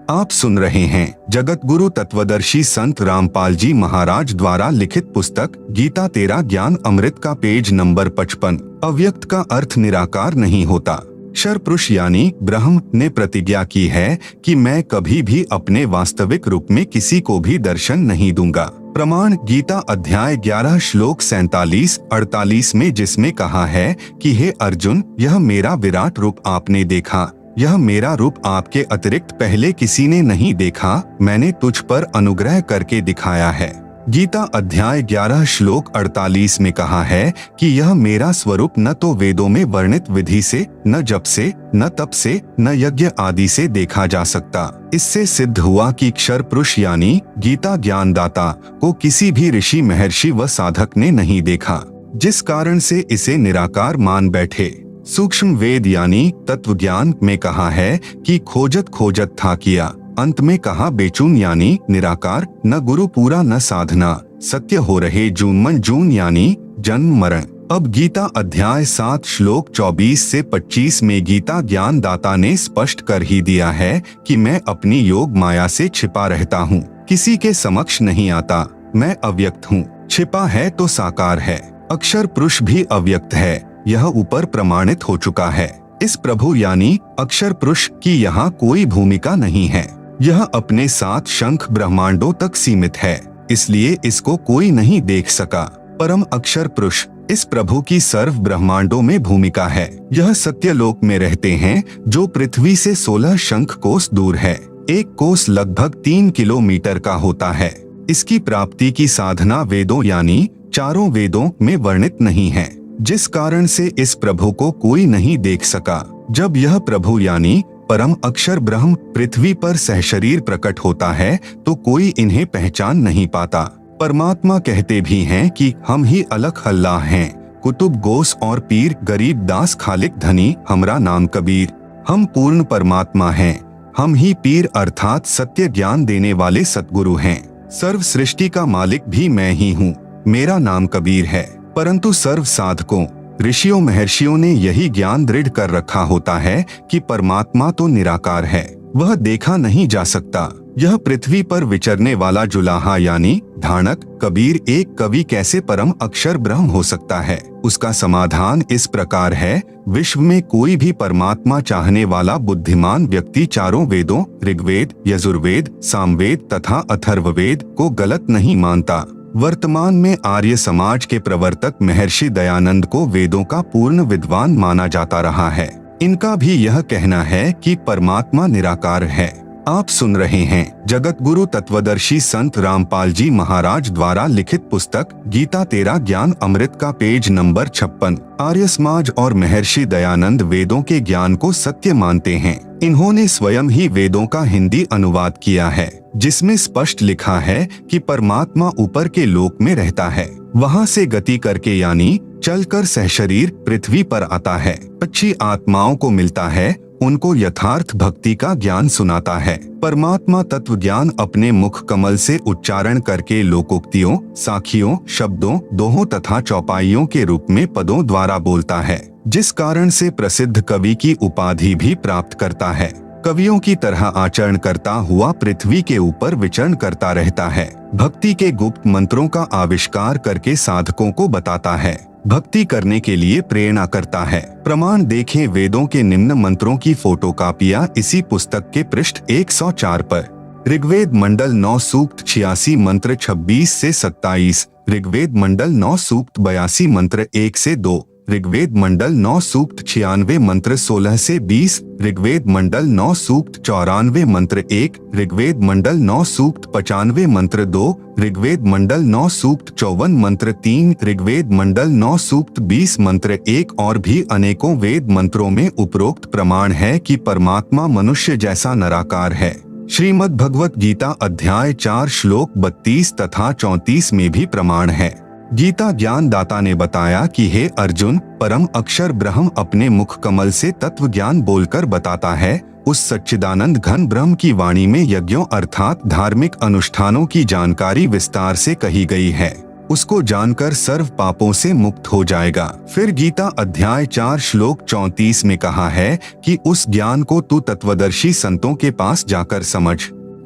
आप सुन रहे हैं जगत गुरु तत्वदर्शी संत रामपाल जी महाराज द्वारा लिखित पुस्तक गीता तेरा ज्ञान अमृत का पेज नंबर 55। अव्यक्त का अर्थ निराकार नहीं होता। क्षरपुरुष यानी ब्रह्म ने प्रतिज्ञा की है कि मैं कभी भी अपने वास्तविक रूप में किसी को भी दर्शन नहीं दूंगा। प्रमाण गीता अध्याय 11 श्लोक 47-48 में, जिसमें कहा है कि हे अर्जुन, यह मेरा विराट रूप आपने देखा, यह मेरा रूप आपके अतिरिक्त पहले किसी ने नहीं देखा, मैंने तुझ पर अनुग्रह करके दिखाया है। गीता अध्याय 11 श्लोक 48 में कहा है कि यह मेरा स्वरूप न तो वेदों में वर्णित विधि से, न जप से, न तप से, न यज्ञ आदि से देखा जा सकता। इससे सिद्ध हुआ कि क्षर पुरुष यानी गीता ज्ञानदाता को किसी भी ऋषि, महर्षि व साधक ने नहीं देखा, जिस कारण से इसे निराकार मान बैठे। सूक्ष्म वेद यानी तत्व ज्ञान में कहा है कि खोजत खोजत था किया, अंत में कहा बेचून यानी निराकार, न गुरु पूरा न साधना, सत्य हो रहे जून मन जून यानी जन्म मरण। अब गीता अध्याय 7 श्लोक 24 से 25 में गीता ज्ञान दाता ने स्पष्ट कर ही दिया है कि मैं अपनी योग माया से छिपा रहता हूँ, किसी के समक्ष नहीं आता, मैं अव्यक्त हूँ। छिपा है तो साकार है। अक्षर पुरुष भी अव्यक्त है, यह ऊपर प्रमाणित हो चुका है। इस प्रभु यानी अक्षर पुरुष की यहाँ कोई भूमिका नहीं है, यह अपने 7 शंख ब्रह्मांडों तक सीमित है, इसलिए इसको कोई नहीं देख सका। परम अक्षर पुरुष इस प्रभु की सर्व ब्रह्मांडों में भूमिका है। यह सत्यलोक में रहते हैं, जो पृथ्वी से 16 शंख कोस दूर है। एक कोस लगभग 3 किलोमीटर का होता है। इसकी प्राप्ति की साधना वेदों यानी चारों वेदों में वर्णित नहीं है, जिस कारण से इस प्रभु को कोई नहीं देख सका। जब यह प्रभु यानी परम अक्षर ब्रह्म पृथ्वी पर सहशरीर प्रकट होता है तो कोई इन्हें पहचान नहीं पाता। परमात्मा कहते भी हैं कि हम ही अलग अल्लाह हैं, कुतुब गोस और पीर, गरीब दास खालिक धनी, हमरा नाम कबीर। हम पूर्ण परमात्मा हैं, हम ही पीर अर्थात सत्य ज्ञान देने वाले सतगुरु हैं। सर्व सृष्टि का मालिक भी मैं ही हूँ, मेरा नाम कबीर है। परंतु सर्व साधकों, ऋषियों, महर्षियों ने यही ज्ञान दृढ़ कर रखा होता है कि परमात्मा तो निराकार है, वह देखा नहीं जा सकता। यह पृथ्वी पर विचरने वाला जुलाहा यानी धानक कबीर एक कवि कैसे परम अक्षर ब्रह्म हो सकता है? उसका समाधान इस प्रकार है, विश्व में कोई भी परमात्मा चाहने वाला बुद्धिमान व्यक्ति चारों वेदों ऋग्वेद, यजुर्वेद, सामवेद तथा अथर्ववेद को गलत नहीं मानता। वर्तमान में आर्य समाज के प्रवर्तक महर्षि दयानंद को वेदों का पूर्ण विद्वान माना जाता रहा है। इनका भी यह कहना है कि परमात्मा निराकार है। आप सुन रहे हैं जगत गुरु तत्वदर्शी संत रामपाल जी महाराज द्वारा लिखित पुस्तक गीता तेरा ज्ञान अमृत का पेज नंबर 56। आर्य समाज और महर्षि दयानंद वेदों के ज्ञान को सत्य मानते हैं। इन्होंने स्वयं ही वेदों का हिंदी अनुवाद किया है, जिसमें स्पष्ट लिखा है कि परमात्मा ऊपर के लोक में रहता है, वहां से गति करके यानी चलकर सहशरीर पृथ्वी पर आता है, अच्छी आत्माओं को मिलता है, उनको यथार्थ भक्ति का ज्ञान सुनाता है। परमात्मा तत्व ज्ञान अपने मुख कमल से उच्चारण करके लोकोक्तियों, साखियों, शब्दों, दोहों तथा चौपाइयों के रूप में पदों द्वारा बोलता है, जिस कारण से प्रसिद्ध कवि की उपाधि भी प्राप्त करता है। कवियों की तरह आचरण करता हुआ पृथ्वी के ऊपर विचरण करता रहता है। भक्ति के गुप्त मंत्रों का आविष्कार करके साधकों को बताता है, भक्ति करने के लिए प्रेरणा करता है। प्रमाण देखें, वेदों के निम्न मंत्रों की फोटोकॉपियां इसी पुस्तक के पृष्ठ 104 पर। ऋग्वेद मंडल 9 सूक्त 86 मंत्र 26 से 27, ऋग्वेद मंडल 9 सूक्त 82 मंत्र 1 से 2, ऋग्वेद मंडल 9 सूक्त 96 मंत्र 16 से 20, ऋग्वेद मंडल 9 सूक्त 94 मंत्र 1, ऋग्वेद मंडल 9 सूक्त 95 मंत्र 2, ऋग्वेद मंडल 9 सूक्त 54 मंत्र 3, ऋग्वेद मंडल 9 सूक्त 20 मंत्र 1 और भी अनेकों वेद मंत्रों में उपरोक्त प्रमाण है कि परमात्मा मनुष्य जैसा निराकार है। श्रीमद् भगवत गीता अध्याय 4 श्लोक 32 तथा 34 में भी प्रमाण है। गीता ज्ञान दाता ने बताया कि हे अर्जुन, परम अक्षर ब्रह्म अपने मुख कमल से तत्व ज्ञान बोलकर बताता है। उस सच्चिदानंद घन ब्रह्म की वाणी में यज्ञों अर्थात धार्मिक अनुष्ठानों की जानकारी विस्तार से कही गई है। उसको जानकर सर्व पापों से मुक्त हो जाएगा। फिर गीता अध्याय 4 श्लोक 34 में कहा है कि उस ज्ञान को तू तत्वदर्शी संतों के पास जाकर समझ।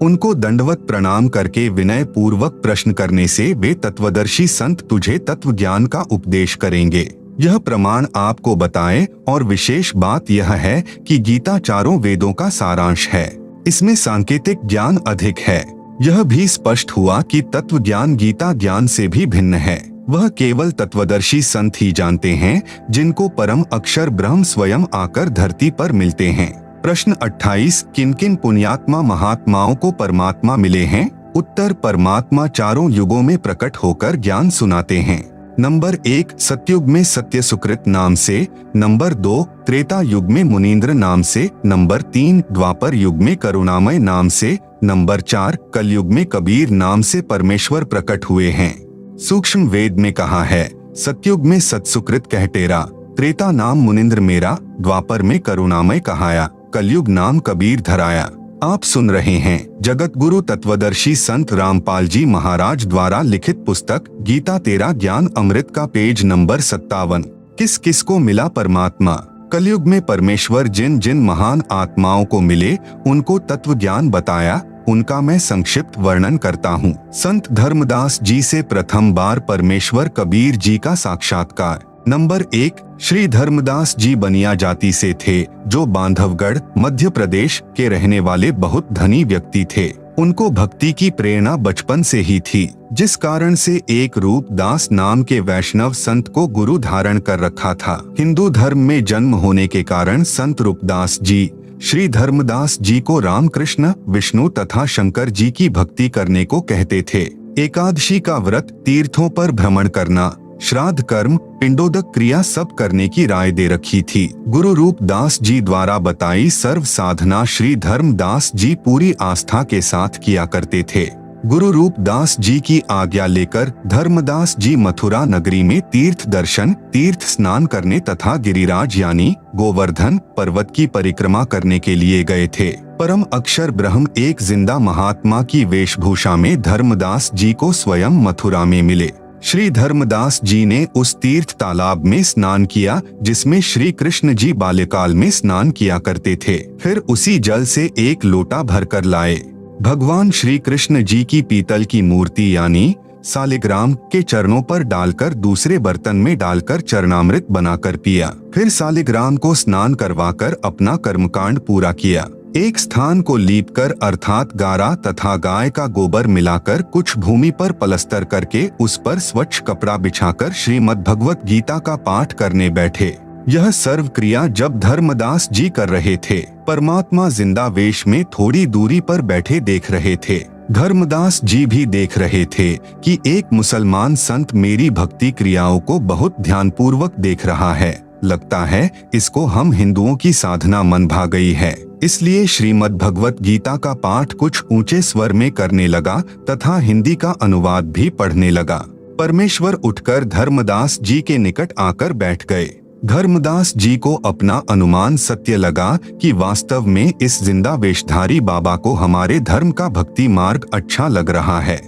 उनको दंडवत प्रणाम करके विनय पूर्वक प्रश्न करने से वे तत्वदर्शी संत तुझे तत्व ज्ञान का उपदेश करेंगे। यह प्रमाण आपको बताएं और विशेष बात यह है कि गीता चारों वेदों का सारांश है। इसमें सांकेतिक ज्ञान अधिक है। यह भी स्पष्ट हुआ कि तत्व ज्ञान गीता ज्ञान से भी भिन्न है। वह केवल तत्वदर्शी संत ही जानते हैं, जिनको परम अक्षर ब्रह्म स्वयं आकर धरती पर मिलते हैं। प्रश्न 28, किन किन पुण्यात्मा महात्माओं को परमात्मा मिले हैं? उत्तर, परमात्मा चारों युगों में प्रकट होकर ज्ञान सुनाते हैं। नंबर 1, सतयुग में सत्य सुकृत नाम से। नंबर 2, त्रेता युग में मुनींद्र नाम से। नंबर 3, द्वापर युग में करुणामय नाम से। नंबर 4, कलयुग में कबीर नाम से परमेश्वर प्रकट हुए हैं। सूक्ष्म वेद में कहा है, सतयुग में सत्सुकृत कह टेरा, त्रेता नाम मुनींद्र मेरा, द्वापर में करुणामय कहाया, कलयुग नाम कबीर धराया। आप सुन रहे हैं जगत गुरु तत्वदर्शी संत रामपाल जी महाराज द्वारा लिखित पुस्तक गीता तेरा ज्ञान अमृत का पेज नंबर 57। किस किस को मिला परमात्मा? कलयुग में परमेश्वर जिन जिन महान आत्माओं को मिले उनको तत्व ज्ञान बताया, उनका मैं संक्षिप्त वर्णन करता हूँ। संत धर्मदास जी से प्रथम बार परमेश्वर कबीर जी का साक्षात्कार। नंबर 1, श्री धर्मदास जी बनिया जाति से थे, जो बांधवगढ़ मध्य प्रदेश के रहने वाले बहुत धनी व्यक्ति थे। उनको भक्ति की प्रेरणा बचपन से ही थी, जिस कारण से एक रूप दास नाम के वैष्णव संत को गुरु धारण कर रखा था। हिंदू धर्म में जन्म होने के कारण संत रूपदास जी श्री धर्मदास जी को रामकृष्ण, विष्णु तथा शंकर जी की भक्ति करने को कहते थे। एकादशी का व्रत, तीर्थों पर भ्रमण करना, श्राद्ध कर्म, पिंडोदक क्रिया सब करने की राय दे रखी थी। गुरु रूपदास जी द्वारा बताई सर्व साधना श्री धर्मदास जी पूरी आस्था के साथ किया करते थे। गुरु रूपदास जी की आज्ञा लेकर धर्मदास जी मथुरा नगरी में तीर्थ दर्शन, तीर्थ स्नान करने तथा गिरिराज यानी गोवर्धन पर्वत की परिक्रमा करने के लिए गए थे। परम अक्षर ब्रह्म एक जिंदा महात्मा की वेशभूषा में धर्मदास जी को स्वयं मथुरा में मिले। श्री धर्मदास जी ने उस तीर्थ तालाब में स्नान किया जिसमें श्री कृष्ण जी बाल्यकाल में स्नान किया करते थे। फिर उसी जल से एक लोटा भरकर लाए। भगवान श्री कृष्ण जी की पीतल की मूर्ति यानी सालिग्राम के चरणों पर डालकर दूसरे बर्तन में डालकर चरणामृत बनाकर पिया। फिर सालिग्राम को स्नान करवाकर अपना कर्मकांड पूरा किया। एक स्थान को लीपकर अर्थात गारा तथा गाय का गोबर मिलाकर कुछ भूमि पर पलस्तर करके उस पर स्वच्छ कपड़ा बिछाकर श्रीमद् भगवत गीता का पाठ करने बैठे। यह सर्व क्रिया जब धर्मदास जी कर रहे थे, परमात्मा जिंदा वेश में थोड़ी दूरी पर बैठे देख रहे थे। धर्मदास जी भी देख रहे थे कि एक मुसलमान संत मेरी भक्ति क्रियाओं को बहुत ध्यानपूर्वक देख रहा है। लगता है इसको हम हिंदुओं की साधना मन भा गई है। इसलिए श्रीमद् भगवत गीता का पाठ कुछ ऊंचे स्वर में करने लगा तथा हिंदी का अनुवाद भी पढ़ने लगा। परमेश्वर उठकर धर्मदास जी के निकट आकर बैठ गए। धर्मदास जी को अपना अनुमान सत्य लगा कि वास्तव में इस जिंदा वेशधारी बाबा को हमारे धर्म का भक्ति मार्ग अच्छा लग रहा है।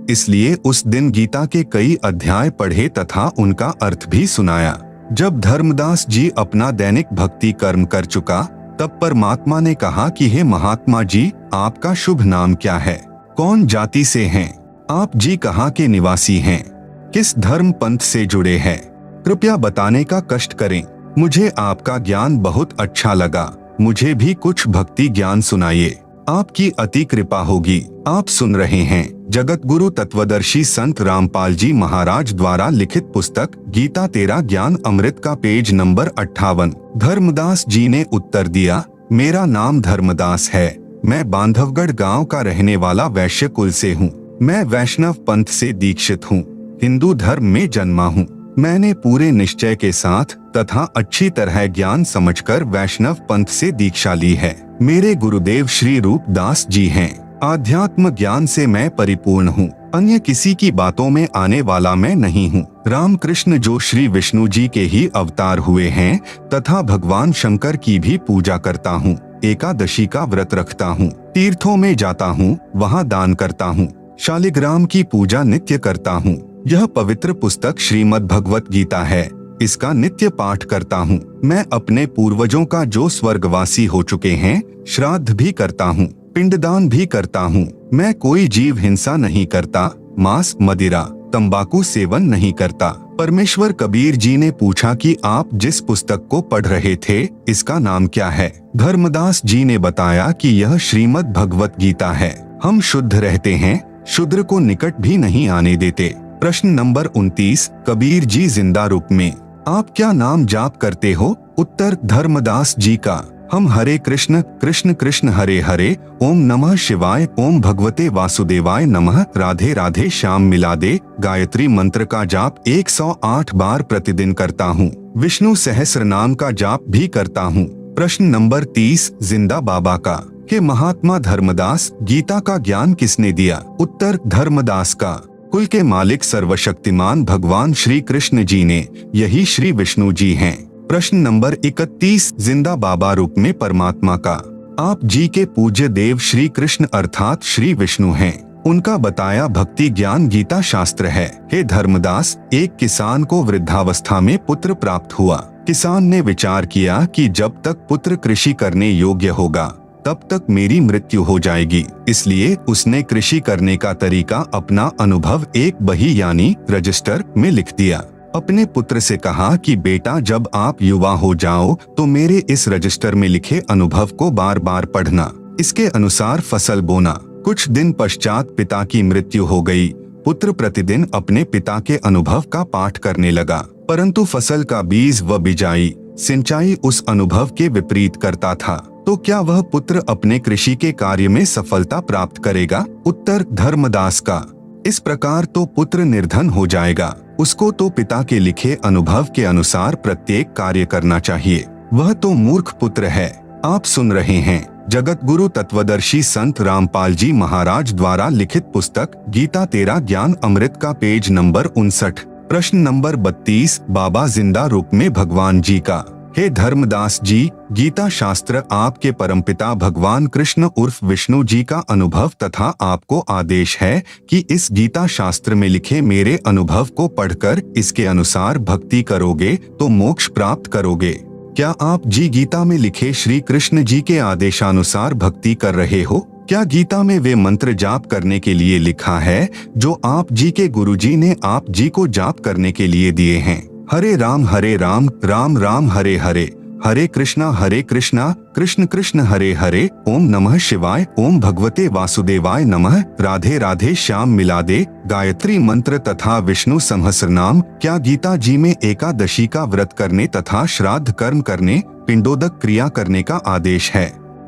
इसलिए उस दिन गीता के कई अध्याय पढ़े तथा उनका अर्थ भी सुनाया। जब धर्मदास जी अपना दैनिक भक्ति कर्म कर चुका, तब परमात्मा ने कहा कि हे महात्मा जी, आपका शुभ नाम क्या है? कौन जाति से हैं? आप जी कहाँ के निवासी हैं? किस धर्म पंथ से जुड़े हैं? कृपया बताने का कष्ट करें। मुझे आपका ज्ञान बहुत अच्छा लगा। मुझे भी कुछ भक्ति ज्ञान सुनाइए। आपकी अति कृपा होगी। आप सुन रहे हैं जगत गुरु तत्वदर्शी संत रामपाल जी महाराज द्वारा लिखित पुस्तक गीता तेरा ज्ञान अमृत का पेज नंबर 58। धर्मदास जी ने उत्तर दिया, मेरा नाम धर्मदास है। मैं बांधवगढ़ गांव का रहने वाला वैश्य कुल से हूँ। मैं वैष्णव पंथ से दीक्षित हूँ। हिंदू धर्म में जन्मा हूँ। मैंने पूरे निश्चय के साथ तथा अच्छी तरह ज्ञान समझकर वैष्णव पंथ से दीक्षा ली है। मेरे गुरुदेव श्री रूपदास जी हैं। आध्यात्म ज्ञान से मैं परिपूर्ण हूँ। अन्य किसी की बातों में आने वाला मैं नहीं हूँ। रामकृष्ण जो श्री विष्णु जी के ही अवतार हुए हैं तथा भगवान शंकर की भी पूजा करता हूँ। एकादशी का व्रत रखता हूँ। तीर्थों में जाता हूँ, वहाँ दान करता हूँ। शालिग्राम की पूजा नित्य करता हूँ। यह पवित्र पुस्तक श्रीमद् भगवत गीता है। इसका नित्य पाठ करता हूँ। मैं अपने पूर्वजों का जो स्वर्गवासी हो चुके हैं श्राद्ध भी करता हूँ, पिंडदान भी करता हूँ। मैं कोई जीव हिंसा नहीं करता, मांस, मदिरा, तंबाकू सेवन नहीं करता। परमेश्वर कबीर जी ने पूछा कि आप जिस पुस्तक को पढ़ रहे थे इसका नाम क्या है? धर्मदास जी ने बताया कि यह श्रीमद् भगवत गीता है। हम शुद्ध रहते हैं, शूद्र को निकट भी नहीं आने देते। प्रश्न नंबर 29, कबीर जी जिंदा रूप में आप क्या नाम जाप करते हो? उत्तर, धर्मदास जी का हम हरे कृष्ण कृष्ण कृष्ण हरे हरे, ओम नमः शिवाय, ओम भगवते वासुदेवाय नमः, राधे राधे श्याम मिला दे गायत्री मंत्र का जाप 108 बार प्रतिदिन करता हूँ। विष्णु सहस्र नाम का जाप भी करता हूँ। प्रश्न नंबर 30, जिंदा बाबा का के महात्मा धर्मदास गीता का ज्ञान किसने दिया? उत्तर, धर्मदास का कुल के मालिक सर्वशक्तिमान भगवान श्री कृष्ण जी ने, यही श्री विष्णु जी हैं। प्रश्न नंबर 31, जिंदा बाबा रूप में परमात्मा का आप जी के पूज्य देव श्री कृष्ण अर्थात श्री विष्णु हैं। उनका बताया भक्ति ज्ञान गीता शास्त्र है। हे धर्मदास, एक किसान को वृद्धावस्था में पुत्र प्राप्त हुआ। किसान ने विचार किया कि जब तक पुत्र कृषि करने योग्य होगा तब तक मेरी मृत्यु हो जाएगी। इसलिए उसने कृषि करने का तरीका अपना अनुभव एक बही यानी रजिस्टर में लिख दिया। अपने पुत्र से कहा कि बेटा, जब आप युवा हो जाओ तो मेरे इस रजिस्टर में लिखे अनुभव को बार बार पढ़ना, इसके अनुसार फसल बोना। कुछ दिन पश्चात पिता की मृत्यु हो गई। पुत्र प्रतिदिन अपने पिता के अनुभव का पाठ करने लगा, परंतु फसल का बीज व बिजाई, सिंचाई उस अनुभव के विपरीत करता था। तो क्या वह पुत्र अपने कृषि के कार्य में सफलता प्राप्त करेगा? उत्तर, धर्मदास का इस प्रकार तो पुत्र निर्धन हो जाएगा। उसको तो पिता के लिखे अनुभव के अनुसार प्रत्येक कार्य करना चाहिए। वह तो मूर्ख पुत्र है। आप सुन रहे हैं जगत गुरु तत्वदर्शी संत रामपाल जी महाराज द्वारा लिखित पुस्तक गीता तेरा ज्ञान अमृत का पेज नंबर 59। प्रश्न नंबर 32, बाबा जिंदा रूप में भगवान जी का। हे धर्मदास जी, गीता शास्त्र आपके परमपिता भगवान कृष्ण उर्फ विष्णु जी का अनुभव तथा आपको आदेश है कि इस गीता शास्त्र में लिखे मेरे अनुभव को पढ़कर इसके अनुसार भक्ति करोगे तो मोक्ष प्राप्त करोगे। क्या आप जी गीता में लिखे श्री कृष्ण जी के आदेशानुसार भक्ति कर रहे हो? क्या गीता में वे मंत्र जाप करने के लिए लिखा है जो आप जी के गुरुजी ने आप जी को जाप करने के लिए दिए हैं? हरे राम राम राम हरे हरे, हरे कृष्णा कृष्ण कृष्ण हरे हरे, ओम नमः शिवाय, ओम भगवते वासुदेवाय नमः, राधे राधे श्याम मिला दे गायत्री मंत्र तथा विष्णु सहस्र नाम। क्या गीता जी में एकादशी का व्रत करने तथा श्राद्ध कर्म करने, पिंडोदक क्रिया करने का आदेश है?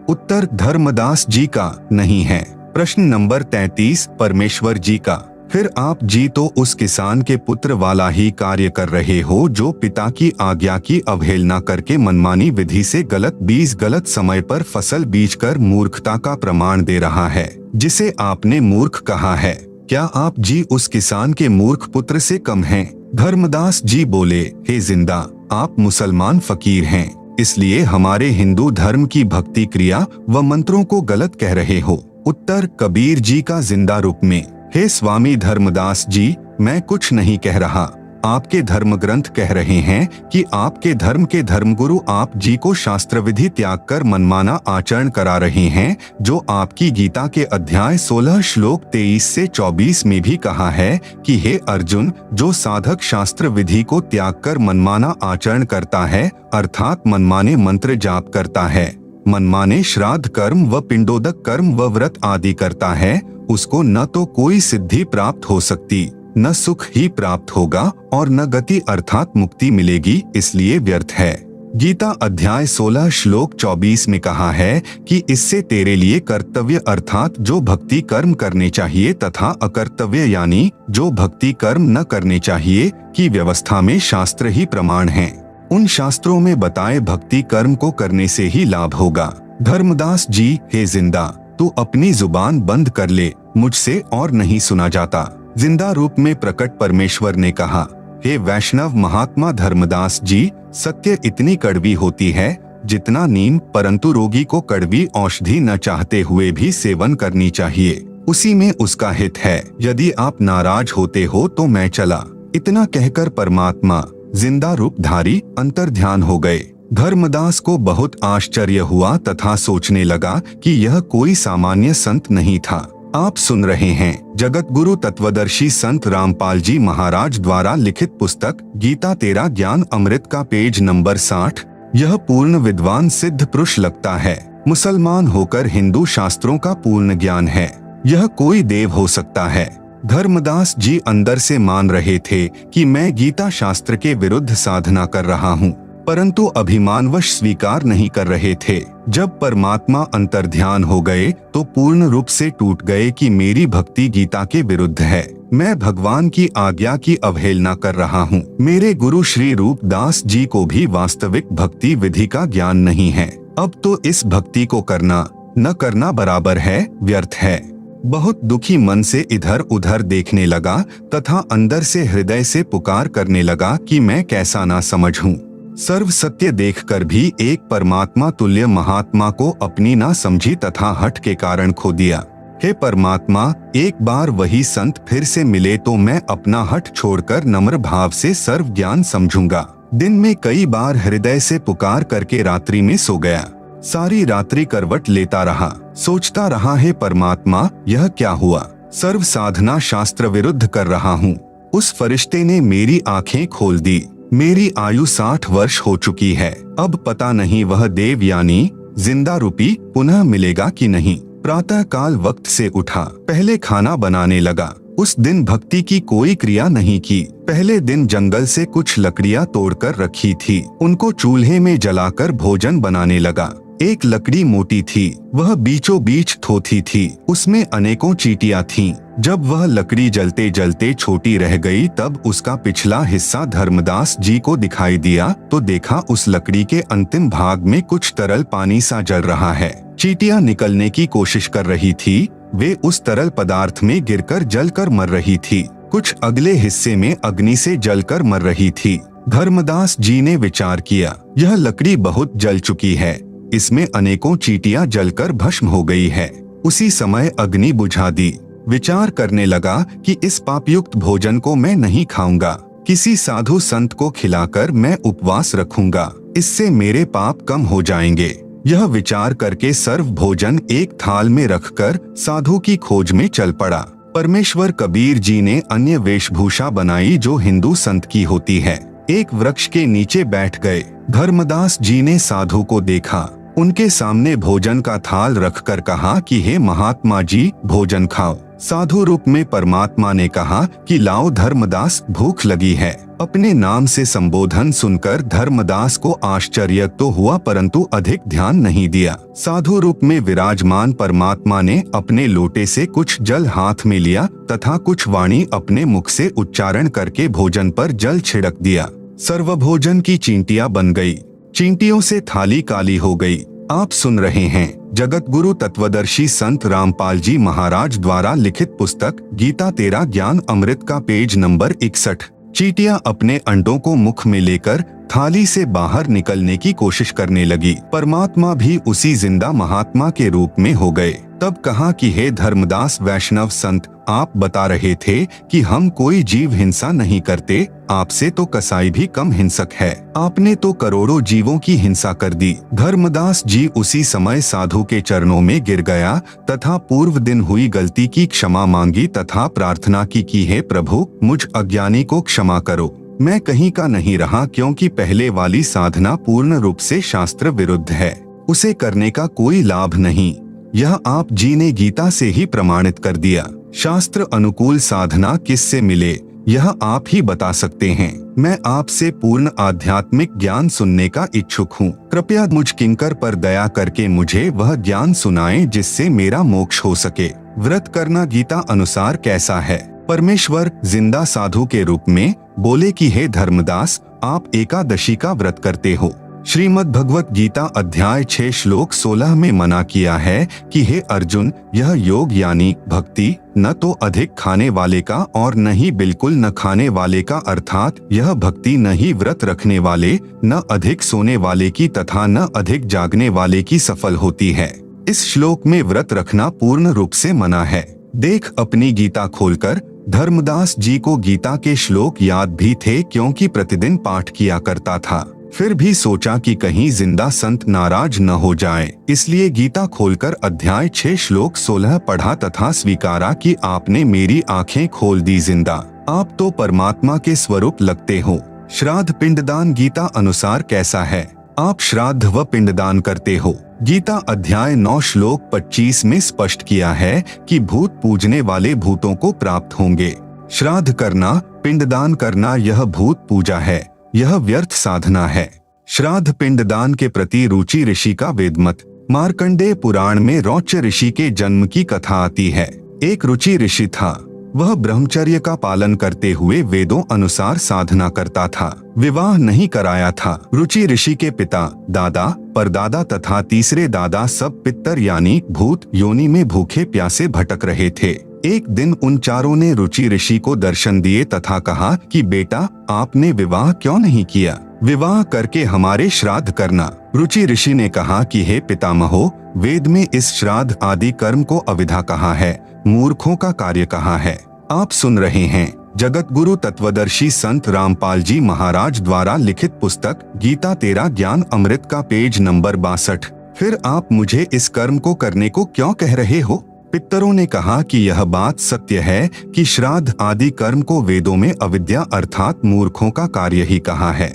उत्तर, धर्मदास जी का नहीं है। प्रश्न नंबर 33, परमेश्वर जी का। फिर आप जी तो उस किसान के पुत्र वाला ही कार्य कर रहे हो जो पिता की आज्ञा की अवहेलना करके मनमानी विधि से गलत बीज गलत समय पर फसल बीजकर मूर्खता का प्रमाण दे रहा है, जिसे आपने मूर्ख कहा है। क्या आप जी उस किसान के मूर्ख पुत्र से कम हैं? धर्मदास जी बोले, हे जिंदा, आप मुसलमान फकीर हैं, इसलिए हमारे हिंदू धर्म की भक्ति क्रिया व मंत्रों को गलत कह रहे हो। उत्तर, कबीर जी का जिंदा रूप में। हे स्वामी धर्मदास जी, मैं कुछ नहीं कह रहा। आपके धर्म ग्रंथ कह रहे हैं कि आपके धर्म के धर्मगुरु आप जी को शास्त्र विधि त्याग कर मनमाना आचरण करा रहे हैं, जो आपकी गीता के अध्याय 16 श्लोक 23 से 24 में भी कहा है कि हे अर्जुन, जो साधक शास्त्र विधि को त्याग कर मनमाना आचरण करता है अर्थात मनमाने मंत्र जाप करता है, मनमाने श्राद्ध कर्म व पिंडोदक कर्म व व्रत आदि करता है, उसको न तो कोई सिद्धि प्राप्त हो सकती, न सुख ही प्राप्त होगा और न गति अर्थात मुक्ति मिलेगी, इसलिए व्यर्थ है। गीता अध्याय 16 श्लोक 24 में कहा है कि इससे तेरे लिए कर्तव्य अर्थात जो भक्ति कर्म करने चाहिए तथा अकर्तव्य यानी जो भक्ति कर्म न करने चाहिए की व्यवस्था में शास्त्र ही प्रमाण हैं। उन शास्त्रों में बताए भक्ति कर्म को करने से ही लाभ होगा। धर्मदास जी, हे जिंदा, तू अपनी जुबान बंद कर ले, मुझसे और नहीं सुना जाता। जिंदा रूप में प्रकट परमेश्वर ने कहा, हे वैष्णव महात्मा धर्मदास जी, सत्य इतनी कड़वी होती है जितना नीम, परंतु रोगी को कड़वी औषधि न चाहते हुए भी सेवन करनी चाहिए। उसी में उसका हित है। यदि आप नाराज होते हो तो मैं चला। इतना कहकर परमात्मा जिंदा रूपधारी अंतर्ध्यान हो गए। धर्मदास को बहुत आश्चर्य हुआ तथा सोचने लगा कि यह कोई सामान्य संत नहीं था। आप सुन रहे हैं जगत गुरु तत्वदर्शी संत रामपाल जी महाराज द्वारा लिखित पुस्तक गीता तेरा ज्ञान अमृत का पेज नंबर 60। यह पूर्ण विद्वान सिद्ध पुरुष लगता है। मुसलमान होकर हिंदू शास्त्रों का पूर्ण ज्ञान है। यह कोई देव हो सकता है। धर्मदास जी अंदर से मान रहे थे कि मैं गीता शास्त्र के विरुद्ध साधना कर रहा हूँ, परंतु अभिमानवश स्वीकार नहीं कर रहे थे। जब परमात्मा अंतर्ध्यान हो गए तो पूर्ण रूप से टूट गए कि मेरी भक्ति गीता के विरुद्ध है। मैं भगवान की आज्ञा की अवहेलना कर रहा हूँ। मेरे गुरु श्री रूपदास जी को भी वास्तविक भक्ति विधि का ज्ञान नहीं है। अब तो इस भक्ति को करना न करना बराबर है, व्यर्थ है। बहुत दुखी मन से इधर उधर देखने लगा तथा अंदर से हृदय से पुकार करने लगा कि मैं कैसा ना समझ हूँ। सर्व सत्य देखकर भी एक परमात्मा तुल्य महात्मा को अपनी ना समझी तथा हठ के कारण खो दिया। हे परमात्मा, एक बार वही संत फिर से मिले तो मैं अपना हठ छोड़कर नम्र भाव से सर्व ज्ञान समझूंगा। दिन में कई बार हृदय से पुकार करके रात्रि में सो गया। सारी रात्रि करवट लेता रहा, सोचता रहा, हे परमात्मा यह क्या हुआ। सर्व साधना शास्त्र विरुद्ध कर रहा हूँ। उस फरिश्ते ने मेरी आंखें खोल दी। मेरी आयु 60 वर्ष हो चुकी है। अब पता नहीं वह देव यानी जिंदा रूपी पुनः मिलेगा कि नहीं। प्रातः काल वक्त से उठा, पहले खाना बनाने लगा। उस दिन भक्ति की कोई क्रिया नहीं की। पहले दिन जंगल से कुछ लकड़ियां तोड़कर रखी थी, उनको चूल्हे में जलाकर भोजन बनाने लगा। एक लकड़ी मोटी थी, वह बीचों बीच थोथी थी, उसमें अनेकों चींटियां थीं। जब वह लकड़ी जलते जलते छोटी रह गई तब उसका पिछला हिस्सा धर्मदास जी को दिखाई दिया तो देखा उस लकड़ी के अंतिम भाग में कुछ तरल पानी सा जल रहा है। चींटियां निकलने की कोशिश कर रही थी, वे उस तरल पदार्थ में गिरकर जलकर मर रही थी। कुछ अगले हिस्से में अग्नि से जलकर मर रही थी। धर्मदास जी ने विचार किया, यह लकड़ी बहुत जल चुकी है, इसमें अनेकों चींटियां जलकर भस्म हो गई है। उसी समय अग्नि बुझा दी। विचार करने लगा कि इस पापयुक्त भोजन को मैं नहीं खाऊंगा, किसी साधु संत को खिलाकर मैं उपवास रखूंगा, इससे मेरे पाप कम हो जाएंगे। यह विचार करके सर्व भोजन एक थाल में रखकर साधु की खोज में चल पड़ा। परमेश्वर कबीर जी ने अन्य वेशभूषा बनाई जो हिंदू संत की होती है। एक वृक्ष के नीचे बैठ गए। धर्मदास जी ने साधु को देखा, उनके सामने भोजन का थाल रखकर कहा कि हे महात्मा जी भोजन खाओ। साधु रूप में परमात्मा ने कहा कि लाओ धर्मदास, भूख लगी है। अपने नाम से संबोधन सुनकर धर्मदास को आश्चर्य तो हुआ परंतु अधिक ध्यान नहीं दिया। साधु रूप में विराजमान परमात्मा ने अपने लोटे से कुछ जल हाथ में लिया तथा कुछ वाणी अपने मुख से उच्चारण करके भोजन पर जल छिड़क दिया। सर्वभोजन की चींटियां बन गई। चींटियों से थाली काली हो गई। आप सुन रहे हैं जगत गुरु तत्वदर्शी संत रामपाल जी महाराज द्वारा लिखित पुस्तक गीता तेरा ज्ञान अमृत का पेज नंबर 61। चींटियां अपने अंडों को मुख में लेकर थाली से बाहर निकलने की कोशिश करने लगी। परमात्मा भी उसी जिंदा महात्मा के रूप में हो गए। तब कहा कि हे धर्मदास वैष्णव संत, आप बता रहे थे कि हम कोई जीव हिंसा नहीं करते, आपसे तो कसाई भी कम हिंसक है। आपने तो करोड़ों जीवों की हिंसा कर दी। धर्मदास जी उसी समय साधु के चरणों में गिर गया तथा पूर्व दिन हुई गलती की क्षमा मांगी तथा प्रार्थना की कि हे प्रभु, मुझ अज्ञानी को क्षमा करो। मैं कहीं का नहीं रहा क्योंकि पहले वाली साधना पूर्ण रूप से शास्त्र विरुद्ध है, उसे करने का कोई लाभ नहीं। यह आप जी ने गीता से ही प्रमाणित कर दिया। शास्त्र अनुकूल साधना किससे मिले यह आप ही बता सकते हैं। मैं आपसे पूर्ण आध्यात्मिक ज्ञान सुनने का इच्छुक हूँ। कृपया मुझ किंकर पर दया करके मुझे वह ज्ञान सुनाएं जिससे मेरा मोक्ष हो सके। व्रत करना गीता अनुसार कैसा है? परमेश्वर जिंदा साधु के रूप में बोले कि हे धर्मदास, आप एकादशी का व्रत करते हो। श्रीमद् भगवत गीता अध्याय 6 श्लोक 16 में मना किया है कि हे अर्जुन, यह योग यानी भक्ति न तो अधिक खाने वाले का और न ही बिल्कुल न खाने वाले का, अर्थात यह भक्ति न ही व्रत रखने वाले, न अधिक सोने वाले की तथा न अधिक जागने वाले की सफल होती है। इस श्लोक में व्रत रखना पूर्ण रूप से मना है। देख अपनी गीता खोलकर। धर्मदास जी को गीता के श्लोक याद भी थे क्योंकि प्रतिदिन पाठ किया करता था। फिर भी सोचा कि कहीं जिंदा संत नाराज न हो जाए, इसलिए गीता खोलकर अध्याय 6 श्लोक 16 पढ़ा तथा स्वीकारा कि आपने मेरी आंखें खोल दी जिंदा। आप तो परमात्मा के स्वरूप लगते हो। श्राद्ध पिंडदान गीता अनुसार कैसा है? आप श्राद्ध व पिंडदान करते हो। गीता अध्याय 9 श्लोक 25 में स्पष्ट किया है कि भूत पूजने वाले भूतों को प्राप्त होंगे। श्राद्ध करना, पिंडदान करना यह भूत पूजा है, यह व्यर्थ साधना है। श्राद्ध पिंडदान के प्रति रुचि ऋषि का वेदमत। मार्कंडेय पुराण में रौच्य ऋषि के जन्म की कथा आती है। एक रुचि ऋषि था। वह ब्रह्मचर्य का पालन करते हुए वेदों अनुसार साधना करता था। विवाह नहीं कराया था। रुचि ऋषि के पिता, दादा, परदादा तथा तीसरे दादा सब पितर यानी भूत योनि में भूखे प्यासे भटक रहे थे। एक दिन उन चारों ने रुचि ऋषि को दर्शन दिए तथा कहा कि बेटा, आपने विवाह क्यों नहीं किया? विवाह करके हमारे श्राद्ध करना। रुचि ऋषि ने कहा कि हे पितामहो, वेद में इस श्राद्ध आदि कर्म को अविधा कहा है, मूर्खों का कार्य कहा है। आप सुन रहे हैं जगत गुरु तत्वदर्शी संत रामपाल जी महाराज द्वारा लिखित पुस्तक गीता तेरा ज्ञान अमृत का पेज नंबर 62। फिर आप मुझे इस कर्म को करने को क्यों कह रहे हो? पितरों ने कहा कि यह बात सत्य है कि श्राद्ध आदि कर्म को वेदों में अविद्या अर्थात मूर्खों का कार्य ही कहा है।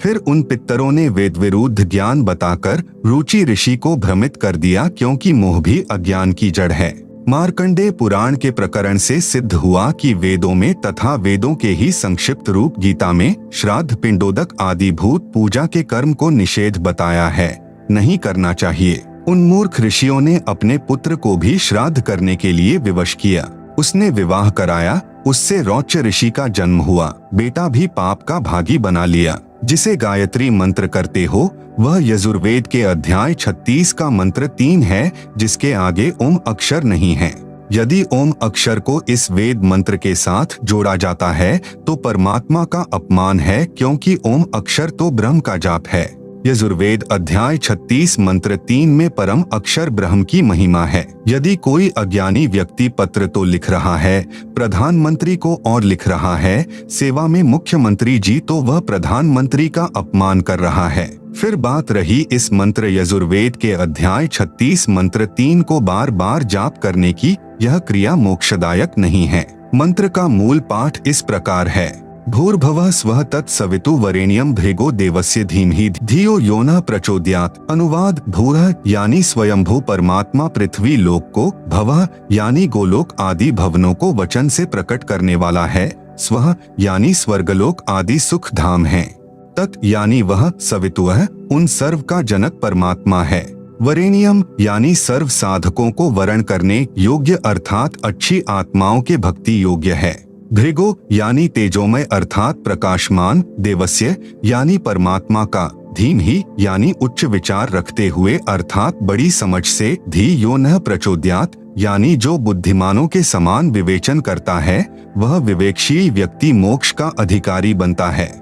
फिर उन पितरों ने वेद विरुद्ध ज्ञान बताकर रुचि ऋषि को भ्रमित कर दिया क्योंकि मोह भी अज्ञान की जड़ है। मार्कंडेय पुराण के प्रकरण से सिद्ध हुआ कि वेदों में तथा वेदों के ही संक्षिप्त रूप गीता में श्राद्ध पिंडोदक आदि भूत पूजा के कर्म को निषेध बताया है, नहीं करना चाहिए। उन मूर्ख ऋषियों ने अपने पुत्र को भी श्राद्ध करने के लिए विवश किया। उसने विवाह कराया, उससे रौच्य ऋषि का जन्म हुआ। बेटा भी पाप का भागी बना लिया। जिसे गायत्री मंत्र करते हो वह यजुर्वेद के अध्याय 36 का मंत्र 3 है, जिसके आगे ओम अक्षर नहीं है। यदि ओम अक्षर को इस वेद मंत्र के साथ जोड़ा जाता है तो परमात्मा का अपमान है, क्योंकि ओम अक्षर तो ब्रह्म का जाप है। यजुर्वेद अध्याय 36 मंत्र 3 में परम अक्षर ब्रह्म की महिमा है। यदि कोई अज्ञानी व्यक्ति पत्र तो लिख रहा है, प्रधानमंत्री को और लिख रहा है, सेवा में मुख्यमंत्री जी, तो वह प्रधानमंत्री का अपमान कर रहा है। फिर बात रही इस मंत्र यजुर्वेद के अध्याय 36 मंत्र 3 को बार बार जाप करने की, यह क्रिया मोक्षदायक नहीं है। मंत्र का मूल पाठ इस प्रकार है: भूर्भुवः स्वः तत्सवितुर्वरेण्यं भृगो देवस्य धीमहि धियो यो नः प्रचोदयात्। अनुवाद: भूरः यानी स्वयंभू परमात्मा पृथ्वी लोक को, भवः यानी गोलोक आदि भवनों को वचन से प्रकट करने वाला है, स्वः यानी स्वर्गलोक आदि सुख धाम है, तत् यानी वह सवितुः उन सर्व का जनक परमात्मा है, वरेण्यम यानी सर्व साधकों को वरण करने योग्य अर्थात अच्छी आत्माओं के भक्ति योग्य है, भृगो यानी तेजोमय अर्थात प्रकाशमान, देवस्य यानी परमात्मा का, धीमहि यानी उच्च विचार रखते हुए अर्थात बड़ी समझ से, धी यो नः प्रचोदयात् यानी जो बुद्धिमानों के समान विवेचन करता है, वह विवेकशील व्यक्ति मोक्ष का अधिकारी बनता है।